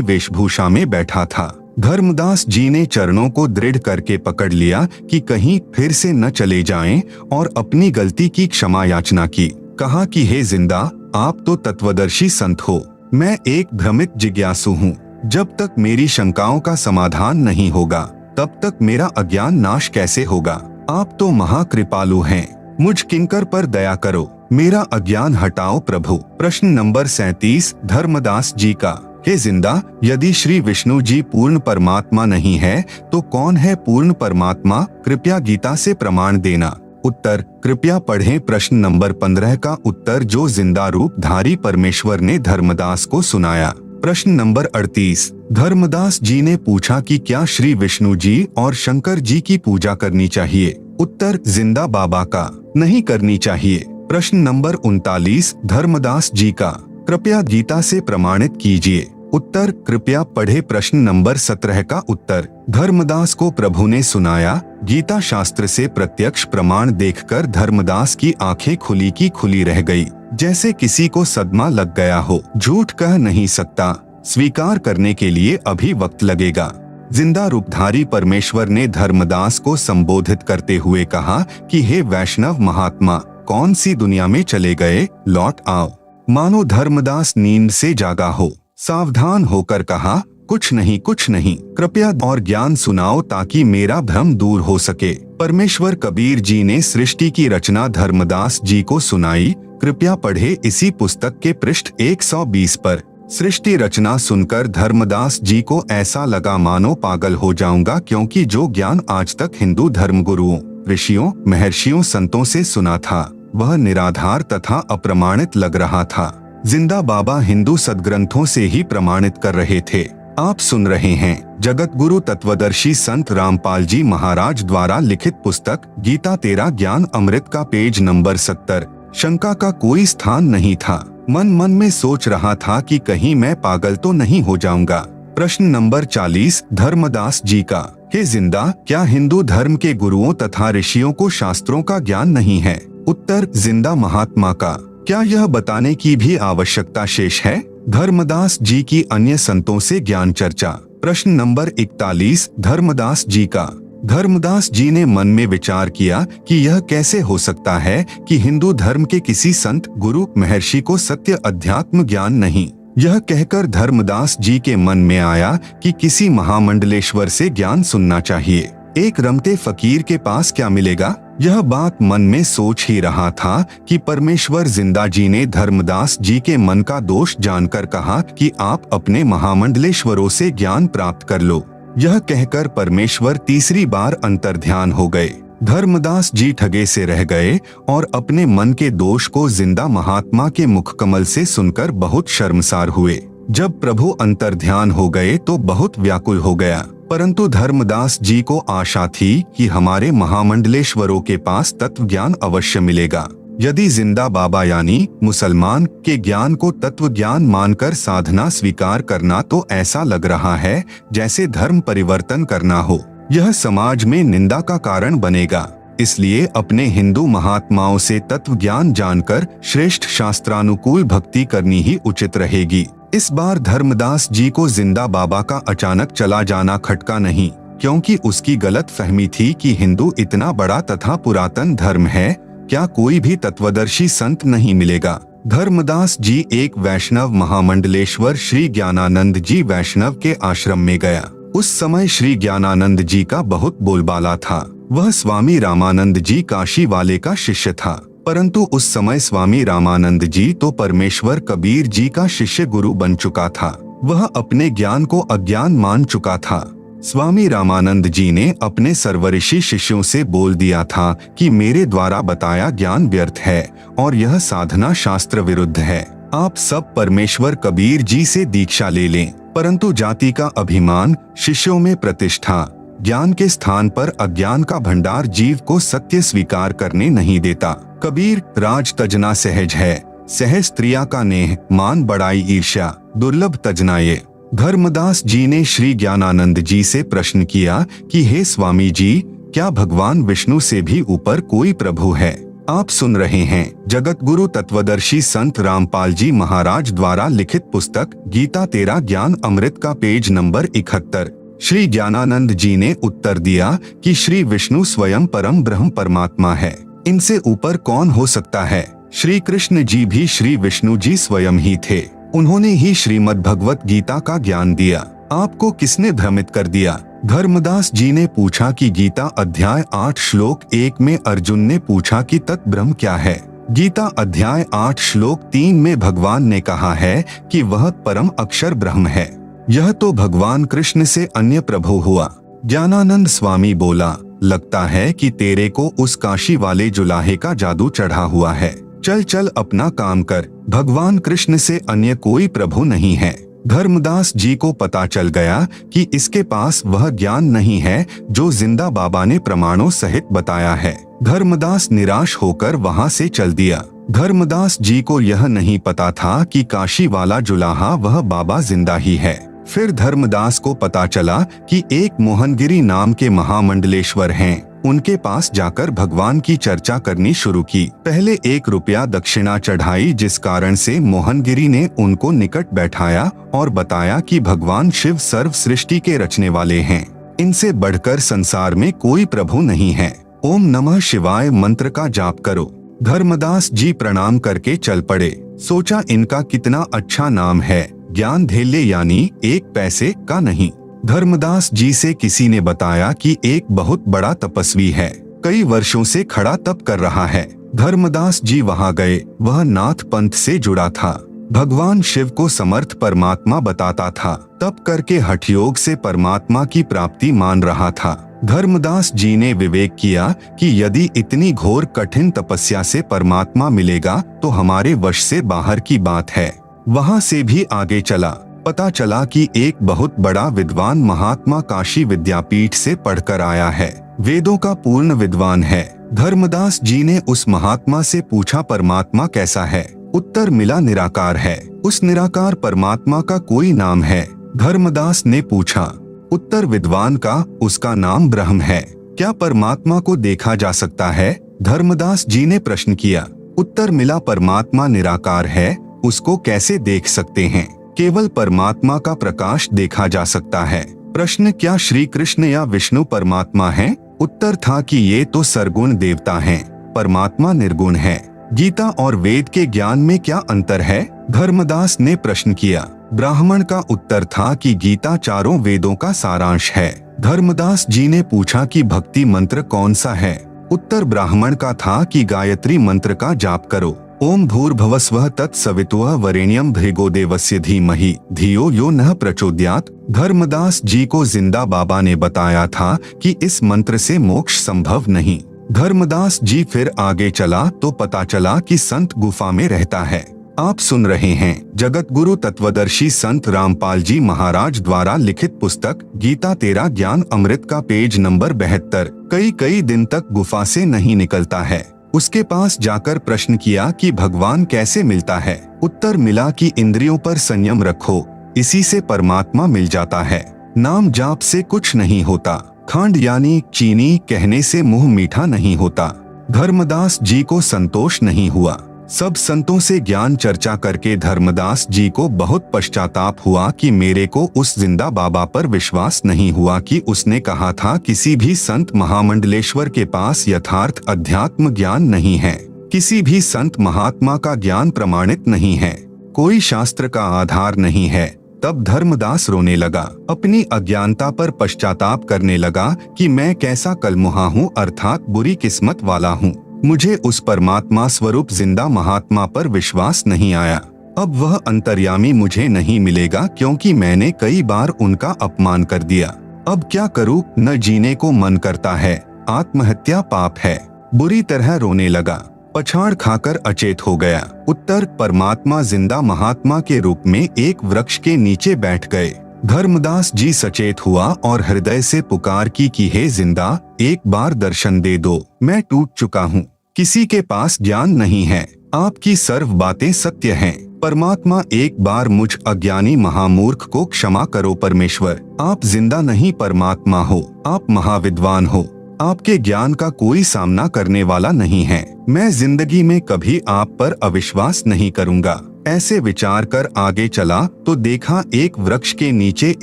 वेशभूषा में बैठा था। धर्मदास जी ने चरणों को दृढ़ करके पकड़ लिया कि कहीं फिर से न चले जाएं और अपनी गलती की क्षमा याचना की। कहा कि हे जिंदा, आप तो तत्वदर्शी संत हो। मैं एक भ्रमित जिज्ञासु हूँ। जब तक मेरी शंकाओं का समाधान नहीं होगा तब तक मेरा अज्ञान नाश कैसे होगा? आप तो महाकृपालु हैं। मुझ किंकर पर दया करो, मेरा अज्ञान हटाओ प्रभु। प्रश्न नंबर 37 धर्मदास जी का, हे जिंदा, यदि श्री विष्णु जी पूर्ण परमात्मा नहीं है तो कौन है पूर्ण परमात्मा? कृपया गीता से प्रमाण देना। उत्तर कृपया पढ़ें। प्रश्न नंबर 15 का उत्तर जो जिंदा रूप धारी परमेश्वर ने धर्मदास को सुनाया। प्रश्न नंबर 38 धर्मदास जी ने पूछा कि क्या श्री विष्णु जी और शंकर जी की पूजा करनी चाहिए? उत्तर जिंदा बाबा का, नहीं करनी चाहिए। प्रश्न नंबर 39 धर्मदास जी का, कृपया गीता से प्रमाणित कीजिए। उत्तर कृपया पढ़े प्रश्न नंबर 17 का उत्तर। धर्मदास को प्रभु ने सुनाया। गीता शास्त्र से प्रत्यक्ष प्रमाण देखकर धर्मदास की आंखें खुली की खुली रह गई, जैसे किसी को सदमा लग गया हो। झूठ कह नहीं सकता, स्वीकार करने के लिए अभी वक्त लगेगा। जिंदा रूपधारी परमेश्वर ने धर्मदास को संबोधित करते हुए कहा कि हे वैष्णव महात्मा, कौन सी दुनिया में चले गए, लौट आओ। मानो धर्मदास नींद से जागा हो। सावधान होकर कहा, कुछ नहीं, कृपया और ज्ञान सुनाओ ताकि मेरा भ्रम दूर हो सके। परमेश्वर कबीर जी ने सृष्टि की रचना धर्मदास जी को सुनाई। कृपया पढ़े इसी पुस्तक के पृष्ठ 120 पर। सृष्टि रचना सुनकर धर्मदास जी को ऐसा लगा मानो पागल हो जाऊंगा, क्योंकि जो ज्ञान आज तक हिंदू धर्मगुरुओं, ऋषियों, महर्षियों, संतों से सुना था वह निराधार तथा अप्रमाणित लग रहा था। जिंदा बाबा हिंदू सदग्रंथों से ही प्रमाणित कर रहे थे। आप सुन रहे हैं जगत गुरु तत्वदर्शी संत रामपाल जी महाराज द्वारा लिखित पुस्तक गीता तेरा ज्ञान अमृत का पेज नंबर 70। शंका का कोई स्थान नहीं था। मन में सोच रहा था कि कहीं मैं पागल तो नहीं हो जाऊंगा। प्रश्न नंबर 40 धर्मदास जी का। हे जिंदा, क्या हिंदू धर्म के गुरुओं तथा ऋषियों को शास्त्रों का ज्ञान नहीं है? उत्तर जिंदा महात्मा का। क्या यह बताने की भी आवश्यकता शेष है? धर्मदास जी की अन्य संतों से ज्ञान चर्चा। प्रश्न नंबर 41 धर्मदास जी का। धर्मदास जी ने मन में विचार किया कि यह कैसे हो सकता है कि हिंदू धर्म के किसी संत, गुरु, महर्षि को सत्य अध्यात्म ज्ञान नहीं। यह कहकर धर्मदास जी के मन में आया कि किसी महामंडलेश्वर से ज्ञान सुनना चाहिए। एक रमते फकीर के पास क्या मिलेगा? यह बात मन में सोच ही रहा था कि परमेश्वर जिंदा जी ने धर्मदास जी के मन का दोष जानकर कहा कि आप अपने महामंडलेश्वरों से ज्ञान प्राप्त कर लो। यह कहकर परमेश्वर तीसरी बार अंतर्ध्यान हो गए। धर्मदास जी ठगे से रह गए और अपने मन के दोष को जिंदा महात्मा के मुखकमल से सुनकर बहुत शर्मसार हुए। जब प्रभु अंतर्ध्यान हो गए तो बहुत व्याकुल हो गया, परंतु धर्मदास जी को आशा थी कि हमारे महामंडलेश्वरों के पास तत्व ज्ञान अवश्य मिलेगा। यदि जिंदा बाबा यानी मुसलमान के ज्ञान को तत्व ज्ञान मानकर साधना स्वीकार करना तो ऐसा लग रहा है जैसे धर्म परिवर्तन करना हो। यह समाज में निंदा का कारण बनेगा। इसलिए अपने हिंदू महात्माओं से तत्व ज्ञान जानकर श्रेष्ठ शास्त्रानुकूल भक्ति करनी ही उचित रहेगी। इस बार धर्मदास जी को जिंदा बाबा का अचानक चला जाना खटका नहीं, क्योंकि उसकी गलत फहमी थी कि हिंदू इतना बड़ा तथा पुरातन धर्म है, क्या कोई भी तत्वदर्शी संत नहीं मिलेगा। धर्मदास जी एक वैष्णव महामंडलेश्वर श्री ज्ञानानंद जी वैष्णव के आश्रम में गया। उस समय श्री ज्ञानानंद जी का बहुत बोलबाला था। वह स्वामी रामानंद जी काशी वाले का शिष्य था, परंतु उस समय स्वामी रामानंद जी तो परमेश्वर कबीर जी का शिष्य गुरु बन चुका था। वह अपने ज्ञान को अज्ञान मान चुका था। स्वामी रामानंद जी ने अपने सर्वऋषि शिष्यों से बोल दिया था कि मेरे द्वारा बताया ज्ञान व्यर्थ है और यह साधना शास्त्र विरुद्ध है। आप सब परमेश्वर कबीर जी से दीक्षा ले लें। परंतु जाति का अभिमान, शिष्यों में प्रतिष्ठा, ज्ञान के स्थान पर अज्ञान का भंडार जीव को सत्य स्वीकार करने नहीं देता। कबीर राज तजना सहज है, सहज स्त्रिया का नेह, मान बढ़ाई ईर्ष्या, दुर्लभ तजनाये। धर्मदास जी ने श्री ज्ञानानंद जी से प्रश्न किया कि हे स्वामी जी, क्या भगवान विष्णु से भी ऊपर कोई प्रभु है? आप सुन रहे हैं जगत गुरु तत्वदर्शी संत रामपाल जी महाराज द्वारा लिखित पुस्तक गीता तेरा ज्ञान अमृत का पेज नंबर 71। श्री ज्ञानानंद जी ने उत्तर दिया कि श्री विष्णु स्वयं परम ब्रह्म परमात्मा है, इनसे ऊपर कौन हो सकता है। श्री कृष्ण जी भी श्री विष्णु जी स्वयं ही थे। उन्होंने ही श्रीमद् भगवत गीता का ज्ञान दिया। आपको किसने भ्रमित कर दिया? धर्मदास जी ने पूछा कि गीता अध्याय 8 श्लोक 1 में अर्जुन ने पूछा कि तत्ब्रह्म क्या है। गीता अध्याय 8 श्लोक 3 में भगवान ने कहा है कि वह परम अक्षर ब्रह्म है। यह तो भगवान कृष्ण से अन्य प्रभु हुआ। ज्ञानानंद स्वामी बोला, लगता है कि तेरे को उस काशी वाले जुलाहे का जादू चढ़ा हुआ है। चल चल अपना काम कर, भगवान कृष्ण से अन्य कोई प्रभु नहीं है। धर्मदास जी को पता चल गया कि इसके पास वह ज्ञान नहीं है जो जिंदा बाबा ने प्रमाणों सहित बताया है। धर्मदास निराश होकर वहां से चल दिया। धर्मदास जी को यह नहीं पता था कि काशी वाला जुलाहा वह बाबा जिंदा ही है। फिर धर्मदास को पता चला कि एक मोहनगिरी नाम के महामंडलेश्वर हैं। उनके पास जाकर भगवान की चर्चा करनी शुरू की। पहले 1 रुपया दक्षिणा चढ़ाई, जिस कारण से मोहनगिरी ने उनको निकट बैठाया और बताया कि भगवान शिव सर्व सृष्टि के रचने वाले हैं। इनसे बढ़कर संसार में कोई प्रभु नहीं है। ओम नमः शिवाय मंत्र का जाप करो। धर्मदास जी प्रणाम करके चल पड़े। सोचा इनका कितना अच्छा नाम है, ज्ञान धेल्य, यानी 1 पैसे का नहीं। धर्मदास जी से किसी ने बताया कि एक बहुत बड़ा तपस्वी है, कई वर्षों से खड़ा तप कर रहा है। धर्मदास जी वहां गए। वह नाथ पंथ से जुड़ा था, भगवान शिव को समर्थ परमात्मा बताता था, तप करके हठयोग से परमात्मा की प्राप्ति मान रहा था। धर्मदास जी ने विवेक किया कि यदि इतनी घोर कठिन तपस्या से परमात्मा मिलेगा तो हमारे वश से बाहर की बात है। वहां से भी आगे चला। पता चला कि एक बहुत बड़ा विद्वान महात्मा काशी विद्यापीठ से पढ़कर आया है, वेदों का पूर्ण विद्वान है। धर्मदास जी ने उस महात्मा से पूछा परमात्मा कैसा है? उत्तर मिला निराकार है। उस निराकार परमात्मा का कोई नाम है? धर्मदास ने पूछा। उत्तर विद्वान का, उसका नाम ब्रह्म है। क्या परमात्मा को देखा जा सकता है? धर्मदास जी ने प्रश्न किया। उत्तर मिला परमात्मा निराकार है, उसको कैसे देख सकते हैं? केवल परमात्मा का प्रकाश देखा जा सकता है। प्रश्न, क्या श्री कृष्ण या विष्णु परमात्मा हैं? उत्तर था कि ये तो सरगुण देवता हैं, परमात्मा निर्गुण है। गीता और वेद के ज्ञान में क्या अंतर है? धर्मदास ने प्रश्न किया। ब्राह्मण का उत्तर था कि गीता चारों वेदों का सारांश है। धर्मदास जी ने पूछा कि भक्ति मंत्र कौन सा है? उत्तर ब्राह्मण का था कि गायत्री मंत्र का जाप करो। ओम भूर्भुवस्वः तत्सवितुः वरेण्यं भृगो देवस्य धीमहि धियो यो नः प्रचोदयात्। धर्मदास जी को जिंदा बाबा ने बताया था कि इस मंत्र से मोक्ष संभव नहीं। धर्मदास जी फिर आगे चला तो पता चला कि संत गुफा में रहता है। आप सुन रहे हैं जगत गुरु तत्वदर्शी संत रामपाल जी महाराज द्वारा लिखित पुस्तक गीता तेरा ज्ञान अमृत का पेज नंबर 72। कई दिन तक गुफा से नहीं निकलता है। उसके पास जाकर प्रश्न किया कि भगवान कैसे मिलता है? उत्तर मिला कि इंद्रियों पर संयम रखो, इसी से परमात्मा मिल जाता है। नाम जाप से कुछ नहीं होता, खंड यानी चीनी कहने से मुंह मीठा नहीं होता। धर्मदास जी को संतोष नहीं हुआ। सब संतों से ज्ञान चर्चा करके धर्मदास जी को बहुत पश्चाताप हुआ कि मेरे को उस जिंदा बाबा पर विश्वास नहीं हुआ कि उसने कहा था किसी भी संत महामंडलेश्वर के पास यथार्थ अध्यात्म ज्ञान नहीं है, किसी भी संत महात्मा का ज्ञान प्रमाणित नहीं है, कोई शास्त्र का आधार नहीं है। तब धर्मदास रोने लगा, अपनी अज्ञानता पर पश्चाताप करने लगा कि मैं कैसा कलमुहा हूँ, अर्थात बुरी किस्मत वाला हूँ। मुझे उस परमात्मा स्वरूप जिंदा महात्मा पर विश्वास नहीं आया। अब वह अंतर्यामी मुझे नहीं मिलेगा क्योंकि मैंने कई बार उनका अपमान कर दिया। अब क्या करूं? न जीने को मन करता है, आत्महत्या पाप है। बुरी तरह रोने लगा, पछाड़ खाकर अचेत हो गया। उत्तर, परमात्मा जिंदा महात्मा के रूप में एक वृक्ष के नीचे बैठ गए। धर्मदास जी सचेत हुआ और हृदय से पुकार की कि हे जिंदा, एक बार दर्शन दे दो, मैं टूट चुका हूँ, किसी के पास ज्ञान नहीं है, आपकी सर्व बातें सत्य हैं। परमात्मा एक बार मुझ अज्ञानी महामूर्ख को क्षमा करो परमेश्वर। आप जिंदा नहीं परमात्मा हो, आप महाविद्वान हो, आपके ज्ञान का कोई सामना करने वाला नहीं है। मैं जिंदगी में कभी आप पर अविश्वास नहीं करूंगा। ऐसे विचार कर आगे चला तो देखा एक वृक्ष के नीचे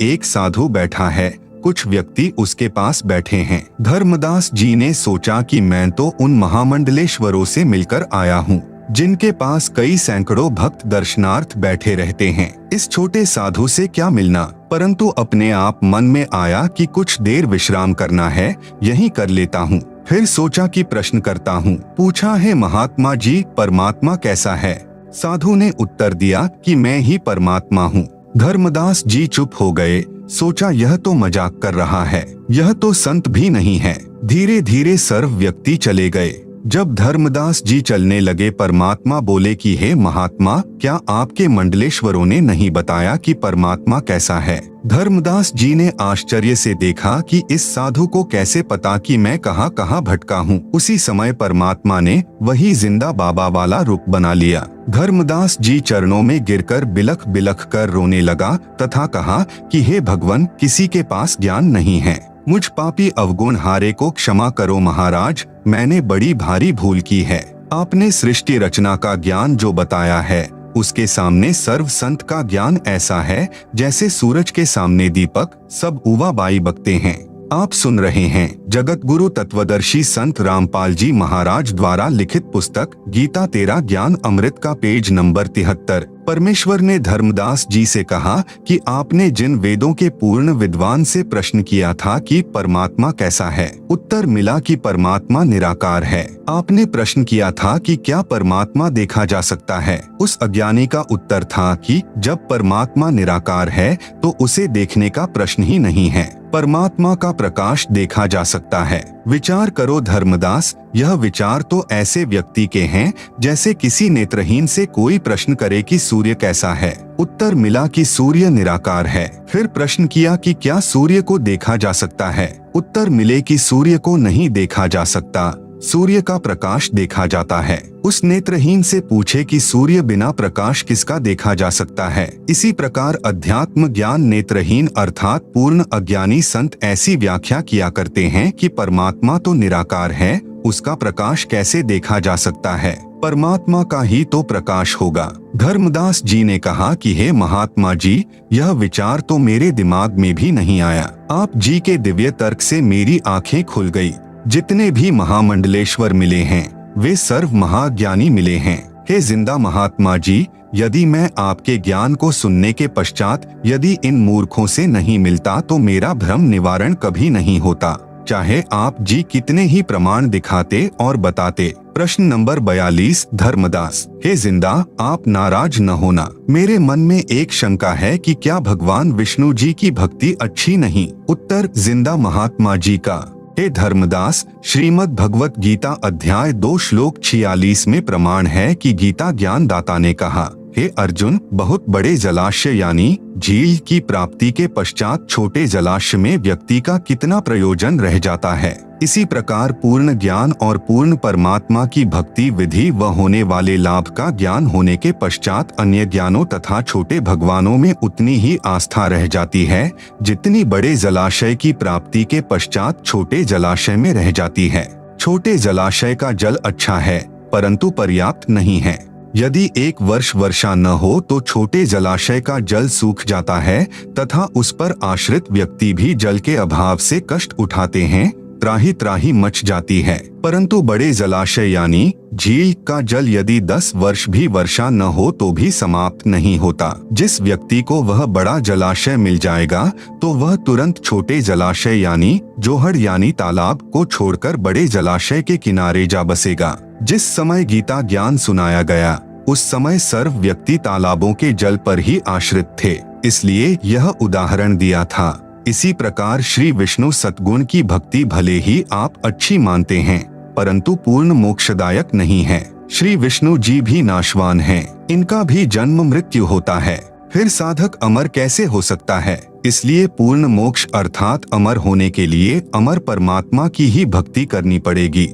एक साधु बैठा है, कुछ व्यक्ति उसके पास बैठे हैं। धर्मदास जी ने सोचा कि मैं तो उन महामंडलेश्वरों से मिलकर आया हूँ जिनके पास कई सैकड़ों भक्त दर्शनार्थ बैठे रहते हैं, इस छोटे साधु से क्या मिलना। परंतु अपने आप मन में आया कि कुछ देर विश्राम करना है, यहीं कर लेता हूँ। फिर सोचा कि प्रश्न करता हूँ। पूछा, है महात्मा जी, परमात्मा कैसा है? साधु ने उत्तर दिया कि मैं ही परमात्मा हूँ। धर्मदास जी चुप हो गए। सोचा यह तो मजाक कर रहा है, यह तो संत भी नहीं है। धीरे धीरे सर्व व्यक्ति चले गए। जब धर्मदास जी चलने लगे, परमात्मा बोले कि हे महात्मा, क्या आपके मंडलेश्वरों ने नहीं बताया कि परमात्मा कैसा है? धर्मदास जी ने आश्चर्य से देखा कि इस साधु को कैसे पता कि मैं कहाँ कहाँ भटका हूँ। उसी समय परमात्मा ने वही जिंदा बाबा वाला रूप बना लिया। धर्मदास जी चरणों में गिरकर बिलख बिलख कर रोने लगा तथा कहा कि हे भगवान, किसी के पास ज्ञान नहीं है, मुझ पापी अवगुण हारे को क्षमा करो महाराज, मैंने बड़ी भारी भूल की है। आपने सृष्टि रचना का ज्ञान जो बताया है उसके सामने सर्व संत का ज्ञान ऐसा है जैसे सूरज के सामने दीपक, सब उवाबाई बकते हैं। आप सुन रहे हैं जगत गुरु तत्वदर्शी संत रामपाल जी महाराज द्वारा लिखित पुस्तक गीता तेरा ज्ञान अमृत का पेज नंबर 73। परमेश्वर ने धर्मदास जी से कहा कि आपने जिन वेदों के पूर्ण विद्वान से प्रश्न किया था कि परमात्मा कैसा है, उत्तर मिला कि परमात्मा निराकार है। आपने प्रश्न किया था कि क्या परमात्मा देखा जा सकता है, उस अज्ञानी का उत्तर था कि जब परमात्मा निराकार है तो उसे देखने का प्रश्न ही नहीं है, परमात्मा का प्रकाश देखा जा सकता है। विचार करो धर्मदास, यह विचार तो ऐसे व्यक्ति के हैं जैसे किसी नेत्रहीन से कोई प्रश्न करे कि सूर्य कैसा है, उत्तर मिला कि सूर्य निराकार है। फिर प्रश्न किया कि क्या सूर्य को देखा जा सकता है, उत्तर मिले कि सूर्य को नहीं देखा जा सकता, सूर्य का प्रकाश देखा जाता है। उस नेत्रहीन से पूछे कि सूर्य बिना प्रकाश किसका देखा जा सकता है। इसी प्रकार अध्यात्म ज्ञान नेत्रहीन अर्थात पूर्ण अज्ञानी संत ऐसी व्याख्या किया करते हैं कि परमात्मा तो निराकार है, उसका प्रकाश कैसे देखा जा सकता है, परमात्मा का ही तो प्रकाश होगा। धर्मदास जी ने कहा कि हे महात्मा जी, यह विचार तो मेरे दिमाग में भी नहीं आया। आप जी के दिव्य तर्क से मेरी आंखें खुल गई। जितने भी महामंडलेश्वर मिले हैं वे सर्व महाज्ञानी मिले हैं। हे जिंदा महात्मा जी, यदि मैं आपके ज्ञान को सुनने के पश्चात यदि इन मूर्खों से नहीं मिलता तो मेरा भ्रम निवारण कभी नहीं होता, चाहे आप जी कितने ही प्रमाण दिखाते और बताते। प्रश्न नंबर 42 धर्मदास, हे जिंदा, आप नाराज न होना, मेरे मन में एक शंका है कि क्या भगवान विष्णु जी की भक्ति अच्छी नहीं। उत्तर जिंदा महात्मा जी का, हे धर्मदास, श्रीमद् भगवत गीता अध्याय 2 श्लोक 46 में प्रमाण है कि गीता ज्ञान दाता ने कहा, हे अर्जुन, बहुत बड़े जलाशय यानी झील की प्राप्ति के पश्चात छोटे जलाशय में व्यक्ति का कितना प्रयोजन रह जाता है, इसी प्रकार पूर्ण ज्ञान और पूर्ण परमात्मा की भक्ति विधि व होने वाले लाभ का ज्ञान होने के पश्चात अन्य ज्ञानों तथा छोटे भगवानों में उतनी ही आस्था रह जाती है जितनी बड़े जलाशय की प्राप्ति के पश्चात छोटे जलाशय में रह जाती है। छोटे जलाशय का जल अच्छा है परंतु पर्याप्त नहीं है। यदि एक वर्ष वर्षा न हो तो छोटे जलाशय का जल सूख जाता है तथा उस पर आश्रित व्यक्ति भी जल के अभाव से कष्ट उठाते हैं, त्राही त्राही मच जाती है। परंतु बड़े जलाशय यानी झील का जल यदि 10 वर्ष भी वर्षा न हो तो भी समाप्त नहीं होता। जिस व्यक्ति को वह बड़ा जलाशय मिल जाएगा तो वह तुरंत छोटे जलाशय यानी जोहड़ यानी तालाब को छोड़कर बड़े जलाशय के किनारे जा बसेगा। जिस समय गीता ज्ञान सुनाया गया उस समय सर्व व्यक्ति तालाबों के जल पर ही आश्रित थे, इसलिए यह उदाहरण दिया था। इसी प्रकार श्री विष्णु सद्गुण की भक्ति भले ही आप अच्छी मानते हैं परंतु पूर्ण मोक्षदायक नहीं है। श्री विष्णु जी भी नाशवान हैं, इनका भी जन्म मृत्यु होता है, फिर साधक अमर कैसे हो सकता है। इसलिए पूर्ण मोक्ष अर्थात अमर होने के लिए अमर परमात्मा की ही भक्ति करनी पड़ेगी।